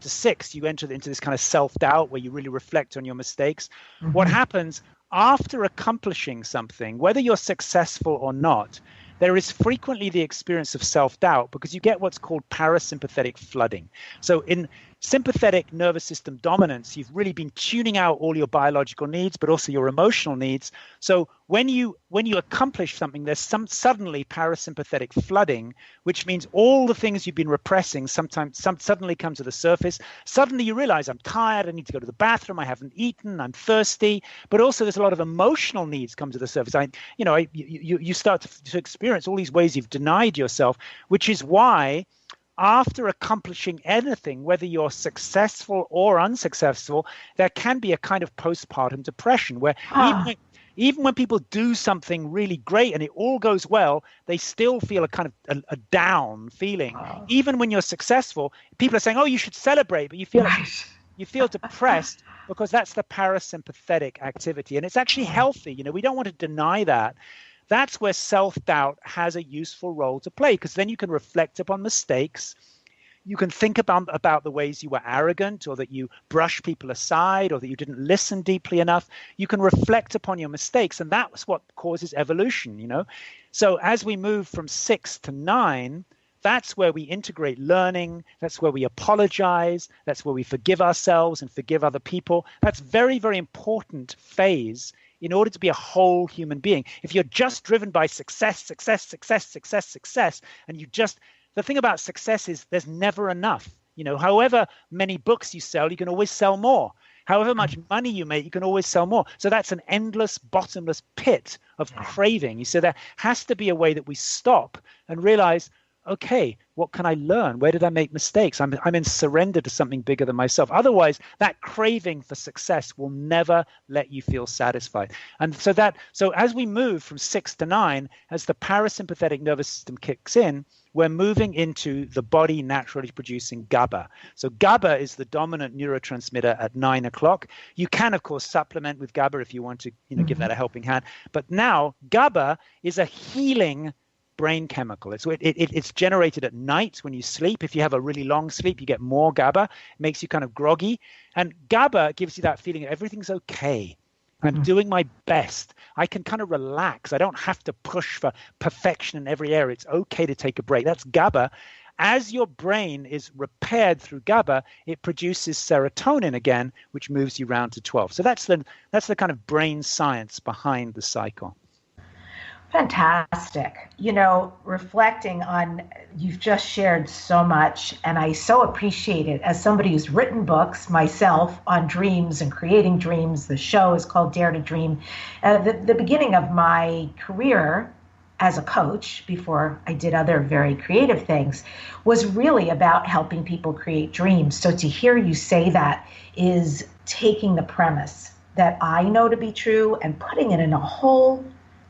6, you enter into this kind of self-doubt where you really reflect on your mistakes. Mm-hmm. What happens after accomplishing something, whether you're successful or not, there is frequently the experience of self-doubt, because you get what's called parasympathetic flooding. So in sympathetic nervous system dominance, you've really been tuning out all your biological needs, but also your emotional needs. So when you accomplish something, there's suddenly parasympathetic flooding, which means all the things you've been repressing suddenly come to the surface. Suddenly you realize, I'm tired, I need to go to the bathroom, I haven't eaten, I'm thirsty, but also there's a lot of emotional needs come to the surface. You start to experience all these ways you've denied yourself, which is why after accomplishing anything, whether you're successful or unsuccessful, there can be a kind of postpartum depression where even when people do something really great and it all goes well, they still feel a kind of a down feeling. Even when you're successful, people are saying, oh, you should celebrate, but you feel depressed because that's the parasympathetic activity. And it's actually healthy. We don't want to deny that. That's where self-doubt has a useful role to play, because then you can reflect upon mistakes. You can think about the ways you were arrogant, or that you brushed people aside, or that you didn't listen deeply enough. You can reflect upon your mistakes, and that's what causes evolution, So as we move from 6 to 9, that's where we integrate learning. That's where we apologize. That's where we forgive ourselves and forgive other people. That's very, very important phase in order to be a whole human being. If you're just driven by success, and the thing about success is there's never enough. However many books you sell, you can always sell more. However much money you make, you can always sell more. So that's an endless, bottomless pit of craving. So there has to be a way that we stop and realize, okay, what can I learn? Where did I make mistakes? I'm in surrender to something bigger than myself. Otherwise, that craving for success will never let you feel satisfied. And so as we move from 6 to 9, as the parasympathetic nervous system kicks in, we're moving into the body naturally producing GABA. So GABA is the dominant neurotransmitter at 9 o'clock. You can, of course, supplement with GABA if you want to, give that a helping hand. But now GABA is a healing brain chemical. It's generated at night when you sleep. If you have a really long sleep, you get more GABA. It makes you kind of groggy. And GABA gives you that feeling that everything's okay. I'm doing my best. I can kind of relax. I don't have to push for perfection in every area. It's okay to take a break. That's GABA. As your brain is repaired through GABA, it produces serotonin again, which moves you round to 12. So that's the kind of brain science behind the cycle. Fantastic. Reflecting on, you've just shared so much, and I so appreciate it. As somebody who's written books myself on dreams and creating dreams, the show is called Dare to Dream. At the beginning of my career, as a coach, before I did other very creative things, was really about helping people create dreams. So to hear you say that is taking the premise that I know to be true and putting it in a whole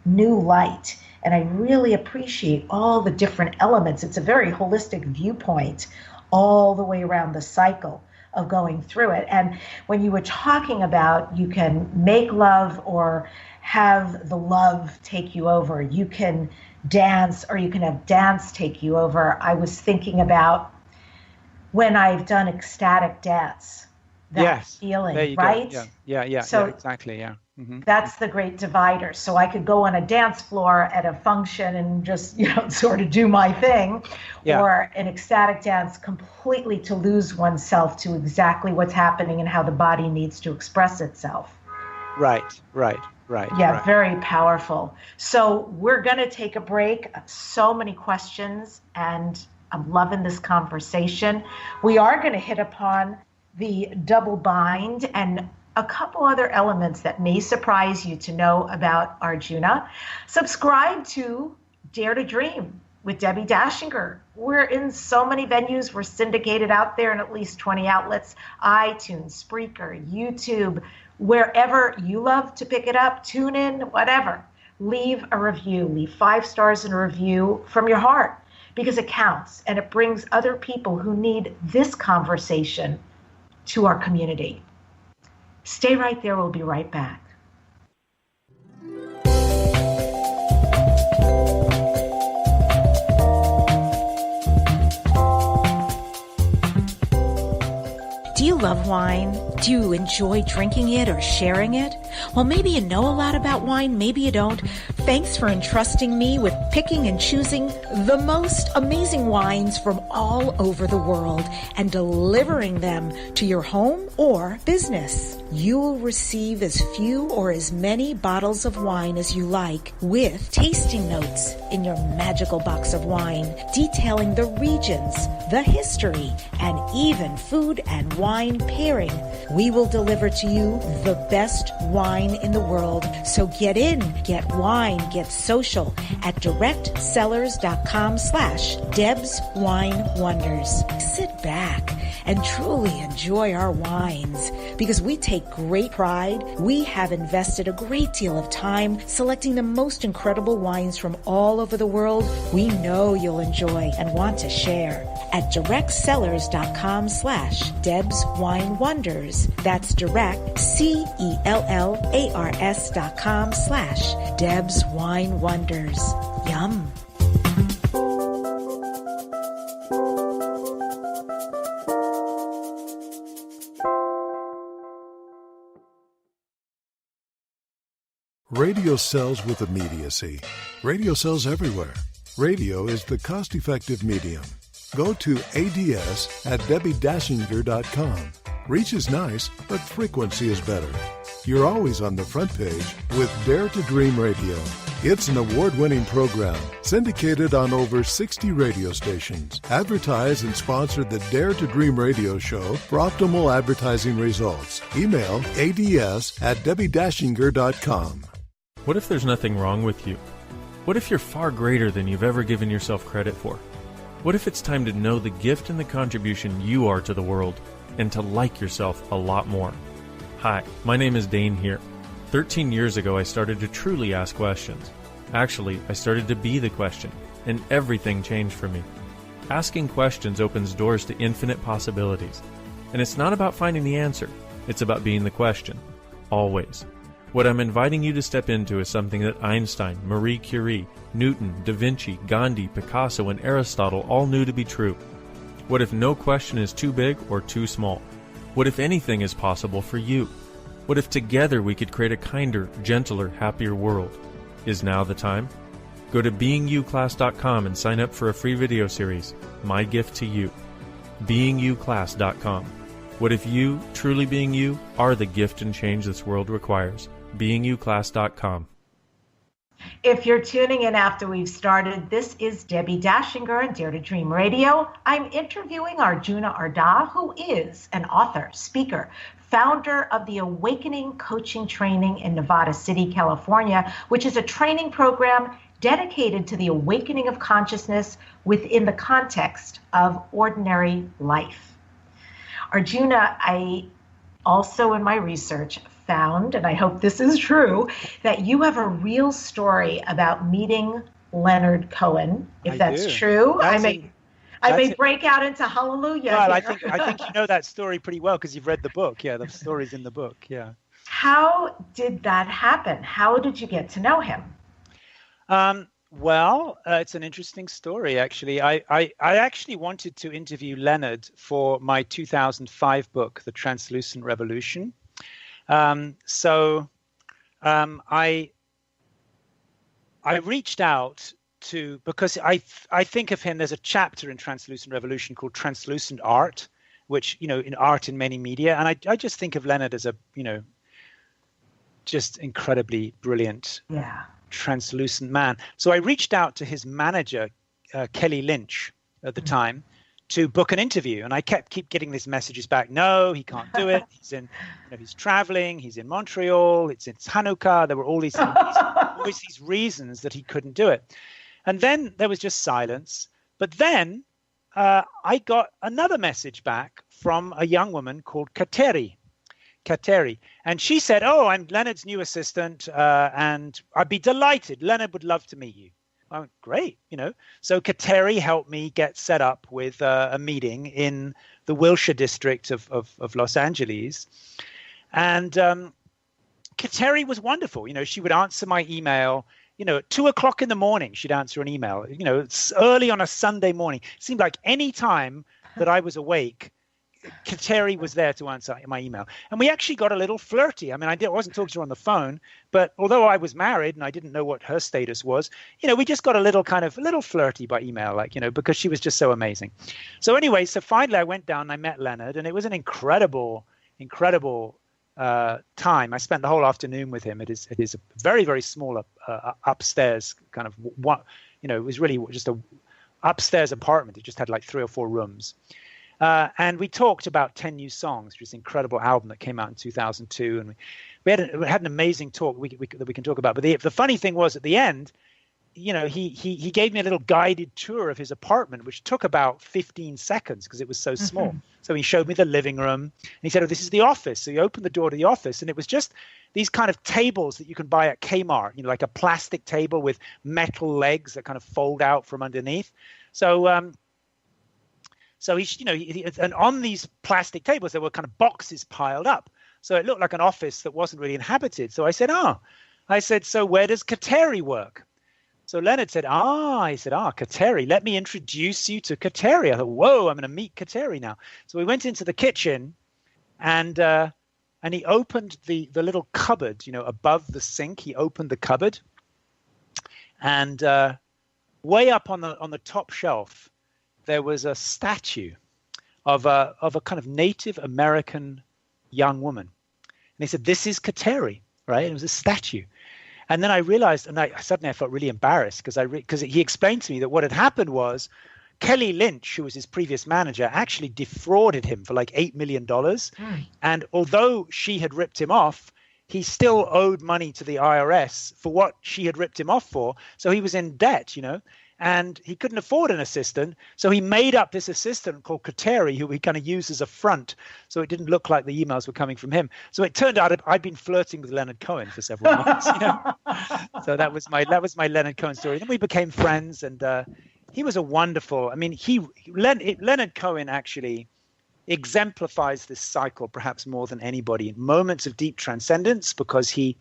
new light. And I really appreciate all the different elements. It's a very holistic viewpoint all the way around the cycle of going through it. And when you were talking about you can make love or have the love take you over, you can dance or you can have dance take you over, I was thinking about when I've done ecstatic dance, that feeling, there you right? Go. Yeah, so exactly, yeah. Mm-hmm. That's the great divider. So I could go on a dance floor at a function and just, sort of do my thing, or an ecstatic dance completely to lose oneself to exactly what's happening and how the body needs to express itself. Right. Yeah, right. Very powerful. So we're going to take a break. So many questions, and I'm loving this conversation. We are going to hit upon the double bind and a couple other elements that may surprise you to know about Arjuna. Subscribe to Dare to Dream with Debbi Dachinger. We're in so many venues. We're syndicated out there in at least 20 outlets, iTunes, Spreaker, YouTube, wherever you love to pick it up, tune in, whatever. Leave a review. Leave 5 stars in a review from your heart, because it counts and it brings other people who need this conversation to our community. Stay right there. We'll be right back. Do you love wine? Do you enjoy drinking it or sharing it? Well, maybe you know a lot about wine, maybe you don't. Thanks for entrusting me with picking and choosing the most amazing wines from all over the world and delivering them to your home or business. You will receive as few or as many bottles of wine as you like, with tasting notes in your magical box of wine detailing the regions, the history, and even food and wine pairing. We will deliver to you the best wine in the world. So get in, get wine, get social at directsellers.com/Deb's Wine Wonders. Sit back and truly enjoy our wines, because we take great pride. We have invested a great deal of time selecting the most incredible wines from all over the world we know you'll enjoy and want to share at directsellers.com/Deb's Wine Wonders. That's direct, CELLARS.com/Deb's Wine Wonders. Yum. Radio sells with immediacy. Radio sells everywhere. Radio is the cost-effective medium. Go to ads@DebbiDachinger.com. Reach is nice, but frequency is better. You're always on the front page with Dare to Dream Radio. It's an award-winning program syndicated on over 60 radio stations. Advertise and sponsor the Dare to Dream radio show for optimal advertising results. Email ads@DebbiDachinger.com. What if there's nothing wrong with you? What if you're far greater than you've ever given yourself credit for? What if it's time to know the gift and the contribution you are to the world, and to like yourself a lot more? Hi, my name is Dane here. 13 years ago, I started to truly ask questions. Actually, I started to be the question, and everything changed for me. Asking questions opens doors to infinite possibilities. And it's not about finding the answer, it's about being the question. Always. What I'm inviting you to step into is something that Einstein, Marie Curie, Newton, Da Vinci, Gandhi, Picasso, and Aristotle all knew to be true. What if no question is too big or too small? What if anything is possible for you? What if together we could create a kinder, gentler, happier world? Is now the time? Go to beingyouclass.com and sign up for a free video series, My Gift to You. beingyouclass.com. What if you, truly being you, are the gift and change this world requires? beingyouclass.com. If you're tuning in after we've started, this is Debbi Dachinger on Dare to Dream Radio. I'm interviewing Arjuna Ardagh, who is an author, speaker, founder of the Awakening Coaching Training in Nevada City, California, which is a training program dedicated to the awakening of consciousness within the context of ordinary life. Arjuna, I also in my research found, and I hope this is true, that you have a real story about meeting Leonard Cohen. If that's true, I may break out into hallelujah. Well, here. I think you know that story pretty well because you've read the book. Yeah, the story's in the book. Yeah. How did that happen? How did you get to know him? Well, it's an interesting story, actually. I actually wanted to interview Leonard for my 2005 book, The Translucent Revolution. So I reached out to, because I think of him, there's a chapter in Translucent Revolution called Translucent Art, which, in art in many media. And I just think of Leonard as a, just incredibly brilliant, translucent man. So I reached out to his manager, Kelly Lynch, at the time, to book an interview, and I keep getting these messages back. No, he can't do it. He's in, he's traveling. He's in Montreal. It's Hanukkah. There were all these always these reasons that he couldn't do it. And then there was just silence. But then I got another message back from a young woman called Kateri. And she said, "Oh, I'm Leonard's new assistant, and I'd be delighted. Leonard would love to meet you." I went, great, So Kateri helped me get set up with a meeting in the Wilshire district of Los Angeles. And Kateri was wonderful. She would answer my email, at 2:00 in the morning, she'd answer an email, it's early on a Sunday morning. It seemed like any time that I was awake, Kateri was there to answer my email. And we actually got a little flirty. I mean, I wasn't talking to her on the phone, but although I was married and I didn't know what her status was, we just got a little flirty by email, because she was just so amazing. So anyway, so finally I went down and I met Leonard, and it was an incredible time. I spent the whole afternoon with him. It is a very, very small upstairs kind of it was really just a upstairs apartment. It just had like 3 or 4 rooms. And we talked about 10 New Songs, which is an incredible album that came out in 2002. And we had an amazing talk that we can talk about. But the funny thing was, at the end, he gave me a little guided tour of his apartment, which took about 15 seconds because it was so small. So he showed me the living room, and he said, "Oh, this is the office." So he opened the door to the office, and it was just these kind of tables that you can buy at Kmart, like a plastic table with metal legs that kind of fold out from underneath. So and on these plastic tables, there were kind of boxes piled up. So it looked like an office that wasn't really inhabited. So I said, "So where does Kateri work?" So Leonard said, Kateri, let me introduce you to Kateri. I thought, whoa, I'm going to meet Kateri now. So we went into the kitchen, and he opened the little cupboard, above the sink. He opened the cupboard, and way up on the top shelf, there was a statue of a kind of Native American young woman. And he said, "This is Kateri," right? And it was a statue. And then I realized, and suddenly I felt really embarrassed because he explained to me that what had happened was Kelly Lynch, who was his previous manager, actually defrauded him for like $8 million. And although she had ripped him off, he still owed money to the IRS for what she had ripped him off for. So he was in debt, and he couldn't afford an assistant. So he made up this assistant called Kateri, who he kind of used as a front. So it didn't look like the emails were coming from him. So it turned out I'd been flirting with Leonard Cohen for several months. So that was my Leonard Cohen story. Then we became friends, and he was a wonderful. I mean, Leonard Cohen actually exemplifies this cycle perhaps more than anybody in moments of deep transcendence, because he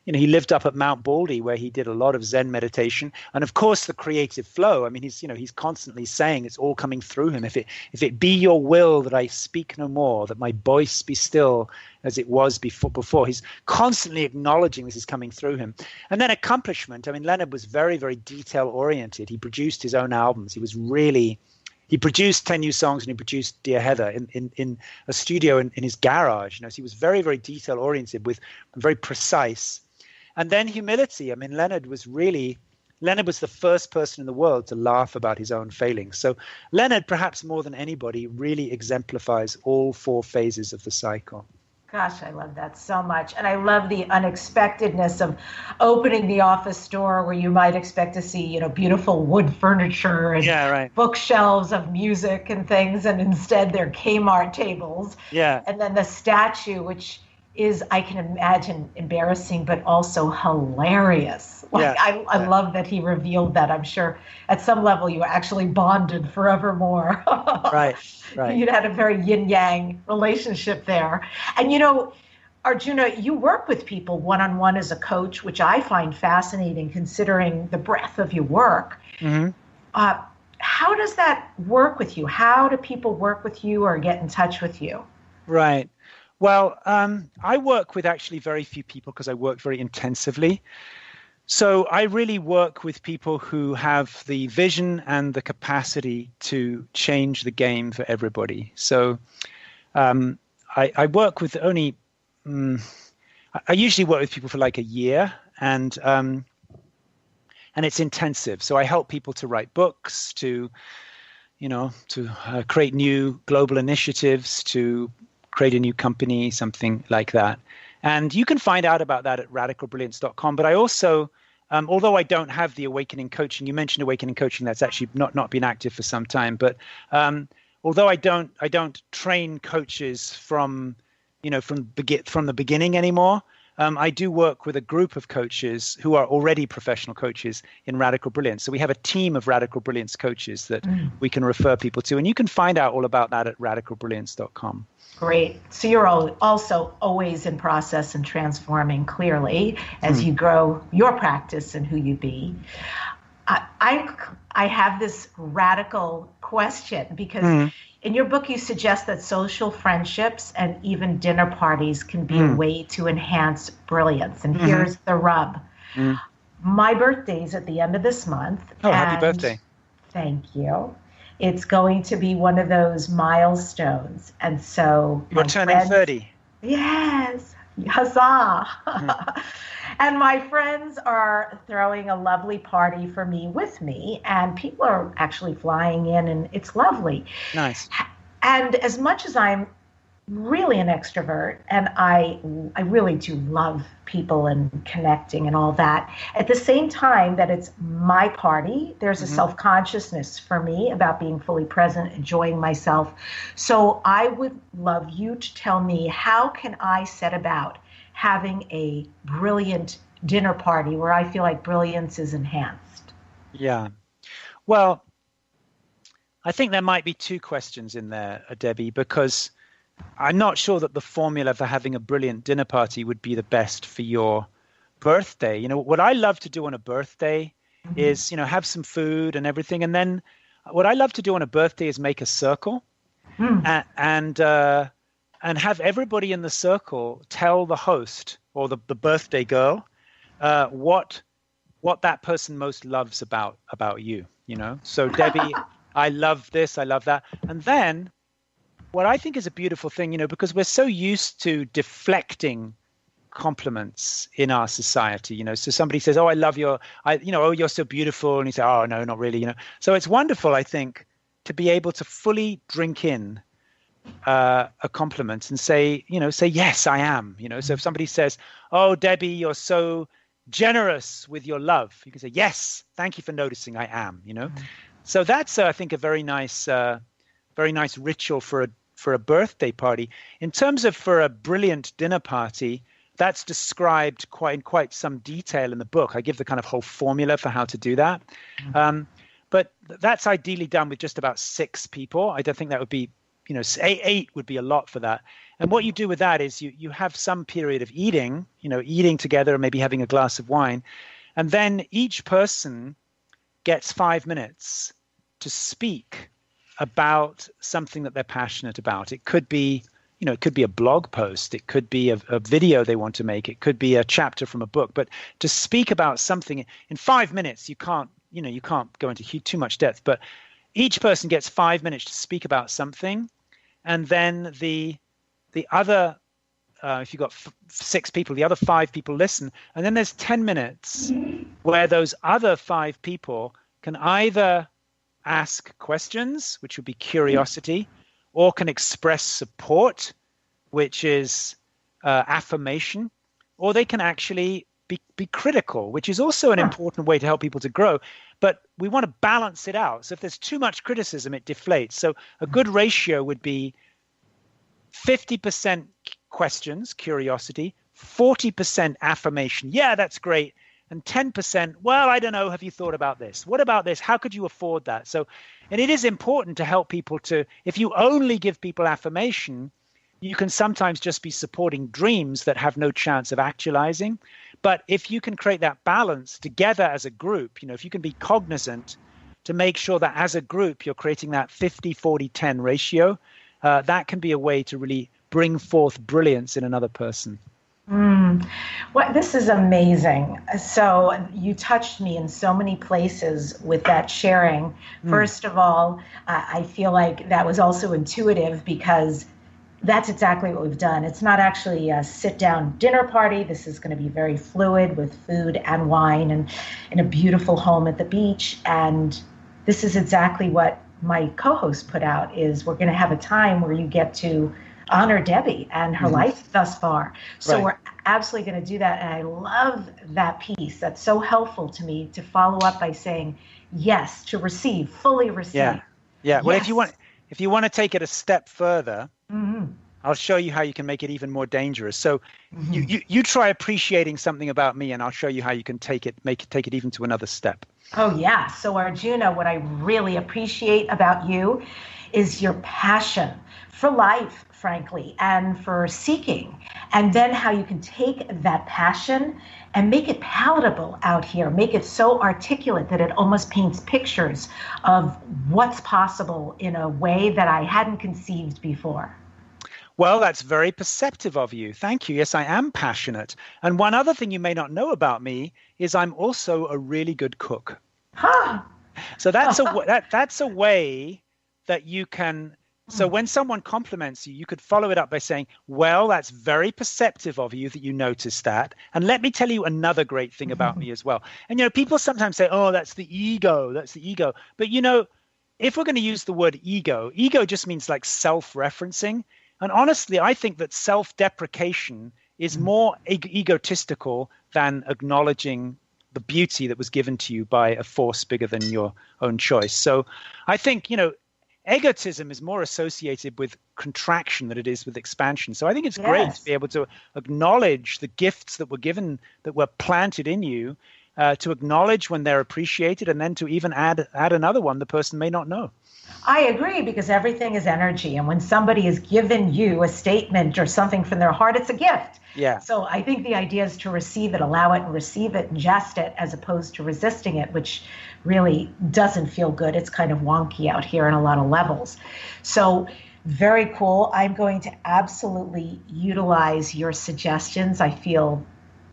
lived up at Mount Baldy, where he did a lot of Zen meditation, and of course the creative flow. I mean, he's constantly saying it's all coming through him. If it be your will that I speak no more, that my voice be still as it was before. He's constantly acknowledging this is coming through him. And then accomplishment. I mean, Leonard was very, very detail oriented. He produced his own albums. He produced 10 New Songs, and he produced Dear Heather in a studio in his garage. So he was very, very detail oriented, with very precise. And then humility. I mean, Leonard was the first person in the world to laugh about his own failings. So Leonard, perhaps more than anybody, really exemplifies all 4 phases of the cycle. Gosh, I love that so much. And I love the unexpectedness of opening the office door where you might expect to see, beautiful wood furniture and bookshelves of music and things. And instead they're Kmart tables. Yeah. And then the statue, which is, I can imagine, embarrassing, but also hilarious. I love that he revealed that. I'm sure at some level you actually bonded forevermore. Right. You'd had a very yin-yang relationship there. And Arjuna, you work with people one-on-one as a coach, which I find fascinating considering the breadth of your work. Mm-hmm. How does that work with you? How do people work with you or get in touch with you? Right. Well, I work with actually very few people because I work very intensively. So I really work with people who have the vision and the capacity to change the game for everybody. So I work with only, I usually work with people for like a year, and it's intensive. So I help people to write books, to create new global initiatives, to create a new company, something like that. And you can find out about that at radicalbrilliance.com. But I also, although I don't have the awakening coaching, you mentioned awakening coaching, that's actually not been active for some time. But although I don't train coaches from the beginning anymore, I do work with a group of coaches who are already professional coaches in Radical Brilliance. So we have a team of Radical Brilliance coaches that we can refer people to. And you can find out all about that at radicalbrilliance.com. Great. So you're also always in process and transforming clearly as you grow your practice and who you be. I have this radical question because in your book you suggest that social friendships and even dinner parties can be a way to enhance brilliance. And here's the rub. My birthday's at the end of this month. Oh, happy birthday. Thank you. It's going to be one of those milestones. And so you're turning 30. Yes. Huzzah. And my friends are throwing a lovely party for me with me. And people are actually flying in, and it's lovely. Nice. And as much as I'm really an extrovert, and I really do love people and connecting and all that, at the same time that it's my party, there's a self-consciousness for me about being fully present, enjoying myself. So I would love you to tell me, how can I set about having a brilliant dinner party where I feel like brilliance is enhanced? Yeah. Well, I think there might be two questions in there, Debbie, because I'm not sure that the formula for having a brilliant dinner party would be the best for your birthday. What I love to do on a birthday is, have some food and everything. And then what I love to do on a birthday is make a circle and have everybody in the circle tell the host or the birthday girl what that person most loves about you, So Debbie, I love this, I love that. And then what I think is a beautiful thing, because we're so used to deflecting compliments in our society, so somebody says, "Oh, I love oh, you're so beautiful," and you say, "Oh, no, not really," So it's wonderful, I think, to be able to fully drink in a compliment and say, "Yes, I am." So if somebody says, "Oh, Debbie, you're so generous with your love," you can say, "Yes, thank you for noticing. I am." So that's, I think, a very nice ritual for a birthday party. In terms of for a brilliant dinner party, that's described in quite some detail in the book. I give the kind of whole formula for how to do that. But that's ideally done with just about 6 people. I don't think that would be, 8 would be a lot for that. And what you do with that is you have some period of eating, eating together and maybe having a glass of wine. And then each person gets 5 minutes to speak about something that they're passionate about. It could be, it could be a blog post. It could be a video they want to make. It could be a chapter from a book. But to speak about something in 5 minutes, you can't go into too much depth. But each person gets 5 minutes to speak about something, and then the other, if you've got 6 people, the other 5 people listen, and then there's 10 minutes where those other 5 people can either ask questions, which would be curiosity, or can express support, which is affirmation, or they can actually be critical, which is also an important way to help people to grow. But we want to balance it out. So if there's too much criticism, it deflates. So a good ratio would be 50% questions, curiosity, 40% affirmation. Yeah, that's great. And 10%, well, I don't know, have you thought about this? What about this? How could you afford that? So, and it is important to help people to, if you only give people affirmation, you can sometimes just be supporting dreams that have no chance of actualizing. But if you can create that balance together as a group, if you can be cognizant to make sure that as a group, you're creating that 50-40-10 ratio, that can be a way to really bring forth brilliance in another person. Well, this is amazing. So you touched me in so many places with that sharing. First of all, I feel like that was also intuitive because that's exactly what we've done. It's not actually a sit-down dinner party. This is going to be very fluid with food and wine and in a beautiful home at the beach. And this is exactly what my co-host put out, is we're going to have a time where you get to honor Debbi and her life thus far. So we're absolutely going to do that. And I love that piece. That's so helpful to me to follow up by saying yes, to receive, fully receive. Yeah. Yes. Well, if you want to take it a step further, I'll show you how you can make it even more dangerous. So you try appreciating something about me, and I'll show you how you can take it even to another step. Oh, yeah. So Arjuna, what I really appreciate about you is your passion for life, frankly, and for seeking. And then how you can take that passion and make it palatable out here, make it so articulate that it almost paints pictures of what's possible in a way that I hadn't conceived before. Well, that's very perceptive of you. Thank you. Yes, I am passionate. And one other thing you may not know about me is I'm also a really good cook. So that's a way that you can. So when someone compliments you, you could follow it up by saying, well, that's very perceptive of you that you noticed that. And let me tell you another great thing about me as well. And, people sometimes say, oh, that's the ego. That's the ego. But, if we're going to use the word ego just means like self-referencing. And honestly, I think that self-deprecation is more egotistical than acknowledging the beauty that was given to you by a force bigger than your own choice. So I think, egotism is more associated with contraction than it is with expansion. So I think it's great to be able to acknowledge the gifts that were given, that were planted in you, to acknowledge when they're appreciated, and then to even add another one the person may not know. I agree, because everything is energy. And when somebody has given you a statement or something from their heart, it's a gift. Yeah. So I think the idea is to receive it, allow it, and receive it, ingest it, as opposed to resisting it, which really doesn't feel good. It's kind of wonky out here on a lot of levels. So very cool. I'm going to absolutely utilize your suggestions. I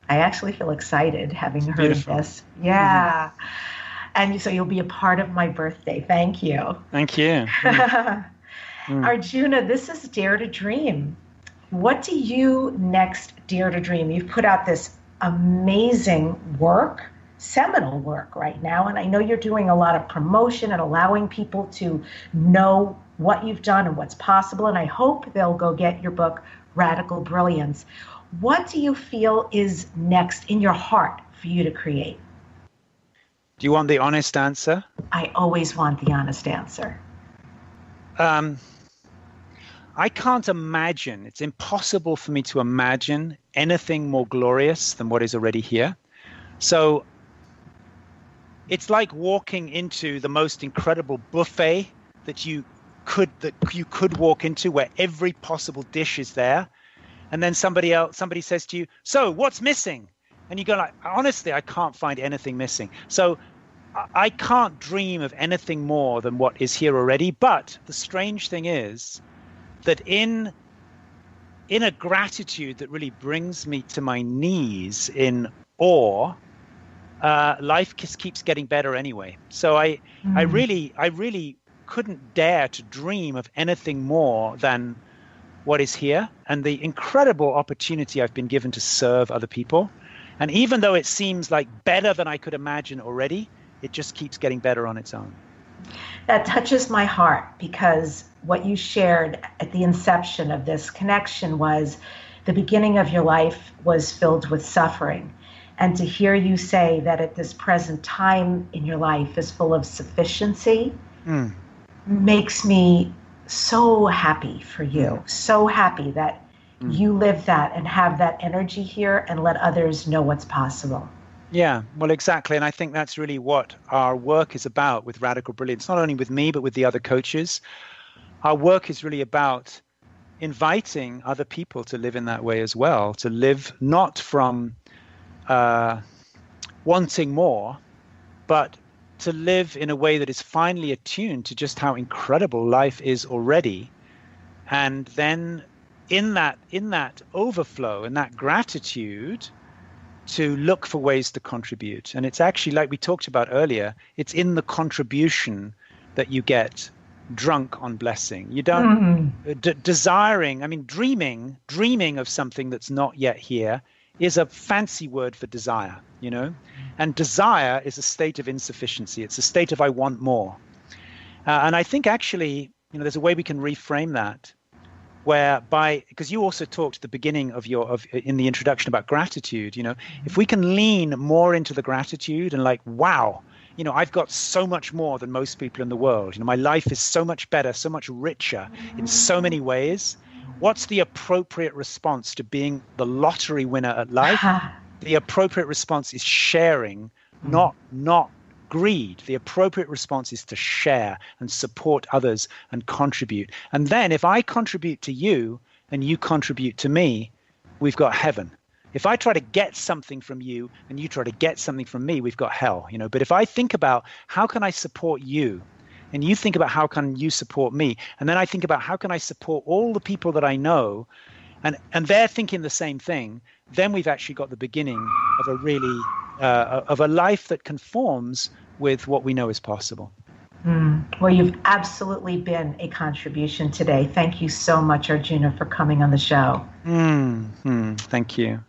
actually feel excited having heard this. Yeah. And so you'll be a part of my birthday. Thank you. Thank you. Arjuna, this is Dare to Dream. What do you next dare to dream? You've put out this amazing work, seminal work right now, and I know you're doing a lot of promotion and allowing people to know what you've done and what's possible, and I hope they'll go get your book, Radical Brilliance. What do you feel is next in your heart for you to create? Do you want the honest answer? I always want the honest answer. I can't imagine, it's impossible for me to imagine anything more glorious than what is already here. So it's like walking into the most incredible buffet that you could walk into, where every possible dish is there. And then somebody says to you, so what's missing? And you go like, honestly, I can't find anything missing. So I can't dream of anything more than what is here already. But the strange thing is that in a gratitude that really brings me to my knees in awe, life just keeps getting better anyway. So I really couldn't dare to dream of anything more than what is here, and the incredible opportunity I've been given to serve other people. And even though it seems like better than I could imagine already, it just keeps getting better on its own. That touches my heart, because what you shared at the inception of this connection was the beginning of your life was filled with suffering. And to hear you say that at this present time in your life is full of sufficiency makes me so happy for you, so happy that you live that and have that energy here and let others know what's possible. Yeah, well, exactly. And I think that's really what our work is about with Radical Brilliance, not only with me, but with the other coaches. Our work is really about inviting other people to live in that way as well, to live not from wanting more, but to live in a way that is finely attuned to just how incredible life is already. And then in that overflow, in that gratitude, to look for ways to contribute. And it's actually, like we talked about earlier, it's in the contribution that you get drunk on blessing. You don't dreaming of something that's not yet here is a fancy word for desire, you know, and desire is a state of insufficiency. It's a state of I want more. And I think actually, you know, there's a way we can reframe that, whereby, because you also talked at the beginning in the introduction about gratitude, you know, if we can lean more into the gratitude and like, wow, you know, I've got so much more than most people in the world. You know, my life is so much better, so much richer in so many ways. What's the appropriate response to being the lottery winner at life? The appropriate response is sharing, not greed. The appropriate response is to share and support others and contribute. And then if I contribute to you and you contribute to me, we've got heaven. If I try to get something from you and you try to get something from me, we've got hell, you know. But if I think about how can I support you, and you think about how can you support me, and then I think about how can I support all the people that I know, and they're thinking the same thing, then we've actually got the beginning of a really of a life that conforms with what we know is possible. Well, you've absolutely been a contribution today. Thank you so much, Arjuna, for coming on the show. Thank you.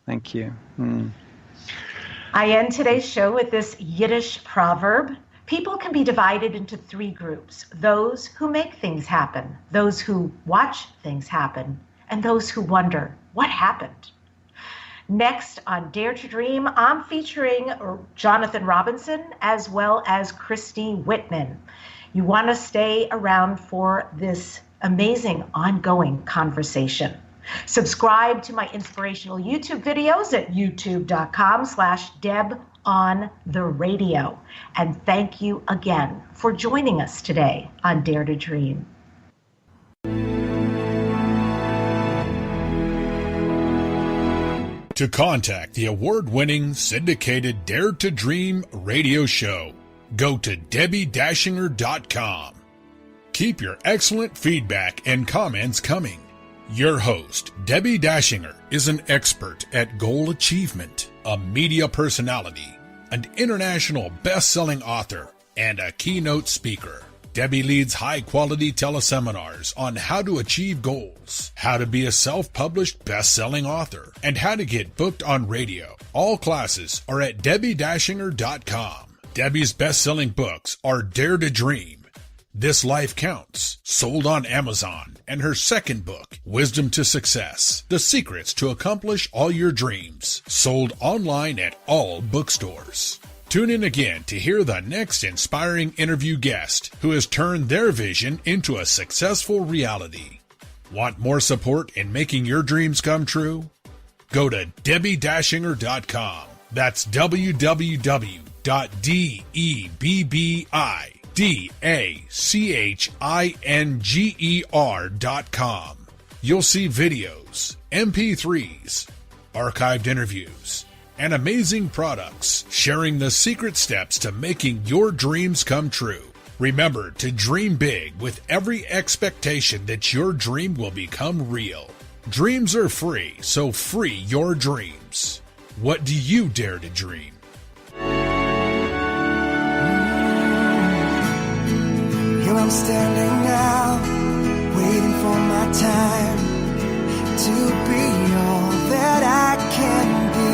I end today's show with this Yiddish proverb. People can be divided into three groups: those who make things happen, those who watch things happen, and those who wonder what happened. Next on Dare to Dream, I'm featuring Jonathan Robinson as well as Christy Whitman. You want to stay around for this amazing ongoing conversation. Subscribe to my inspirational YouTube videos at youtube.com/DebOnTheRadio. And thank you again for joining us today on Dare to Dream. To contact the award-winning syndicated Dare to Dream radio show, go to DebbiDachinger.com. Keep your excellent feedback and comments coming. Your host, Debbi Dachinger, is an expert at goal achievement, a media personality, an international best-selling author, and a keynote speaker. Debbi leads high-quality teleseminars on how to achieve goals, how to be a self-published best-selling author, and how to get booked on radio. All classes are at DebbiDachinger.com. Debbi's best-selling books are Dare to Dream, This Life Counts, sold on Amazon, and her second book, Wisdom to Success, The Secrets to Accomplish All Your Dreams, sold online at all bookstores. Tune in again to hear the next inspiring interview guest who has turned their vision into a successful reality. Want more support in making your dreams come true? Go to DebbiDachinger.com. That's www.DebbiDachinger.com. You'll see videos, MP3s, archived interviews, and amazing products sharing the secret steps to making your dreams come true. Remember to dream big with every expectation that your dream will become real. Dreams are free, so free your dreams. What do you dare to dream? Here I'm standing now, waiting for my time to be all that I can be.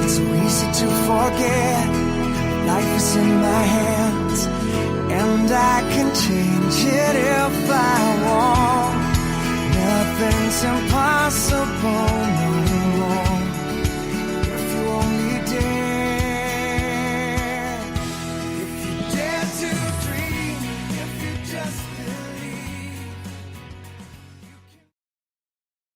It's so easy to forget, life is in my hands, and I can change it if I want. Nothing nothing's impossible, no.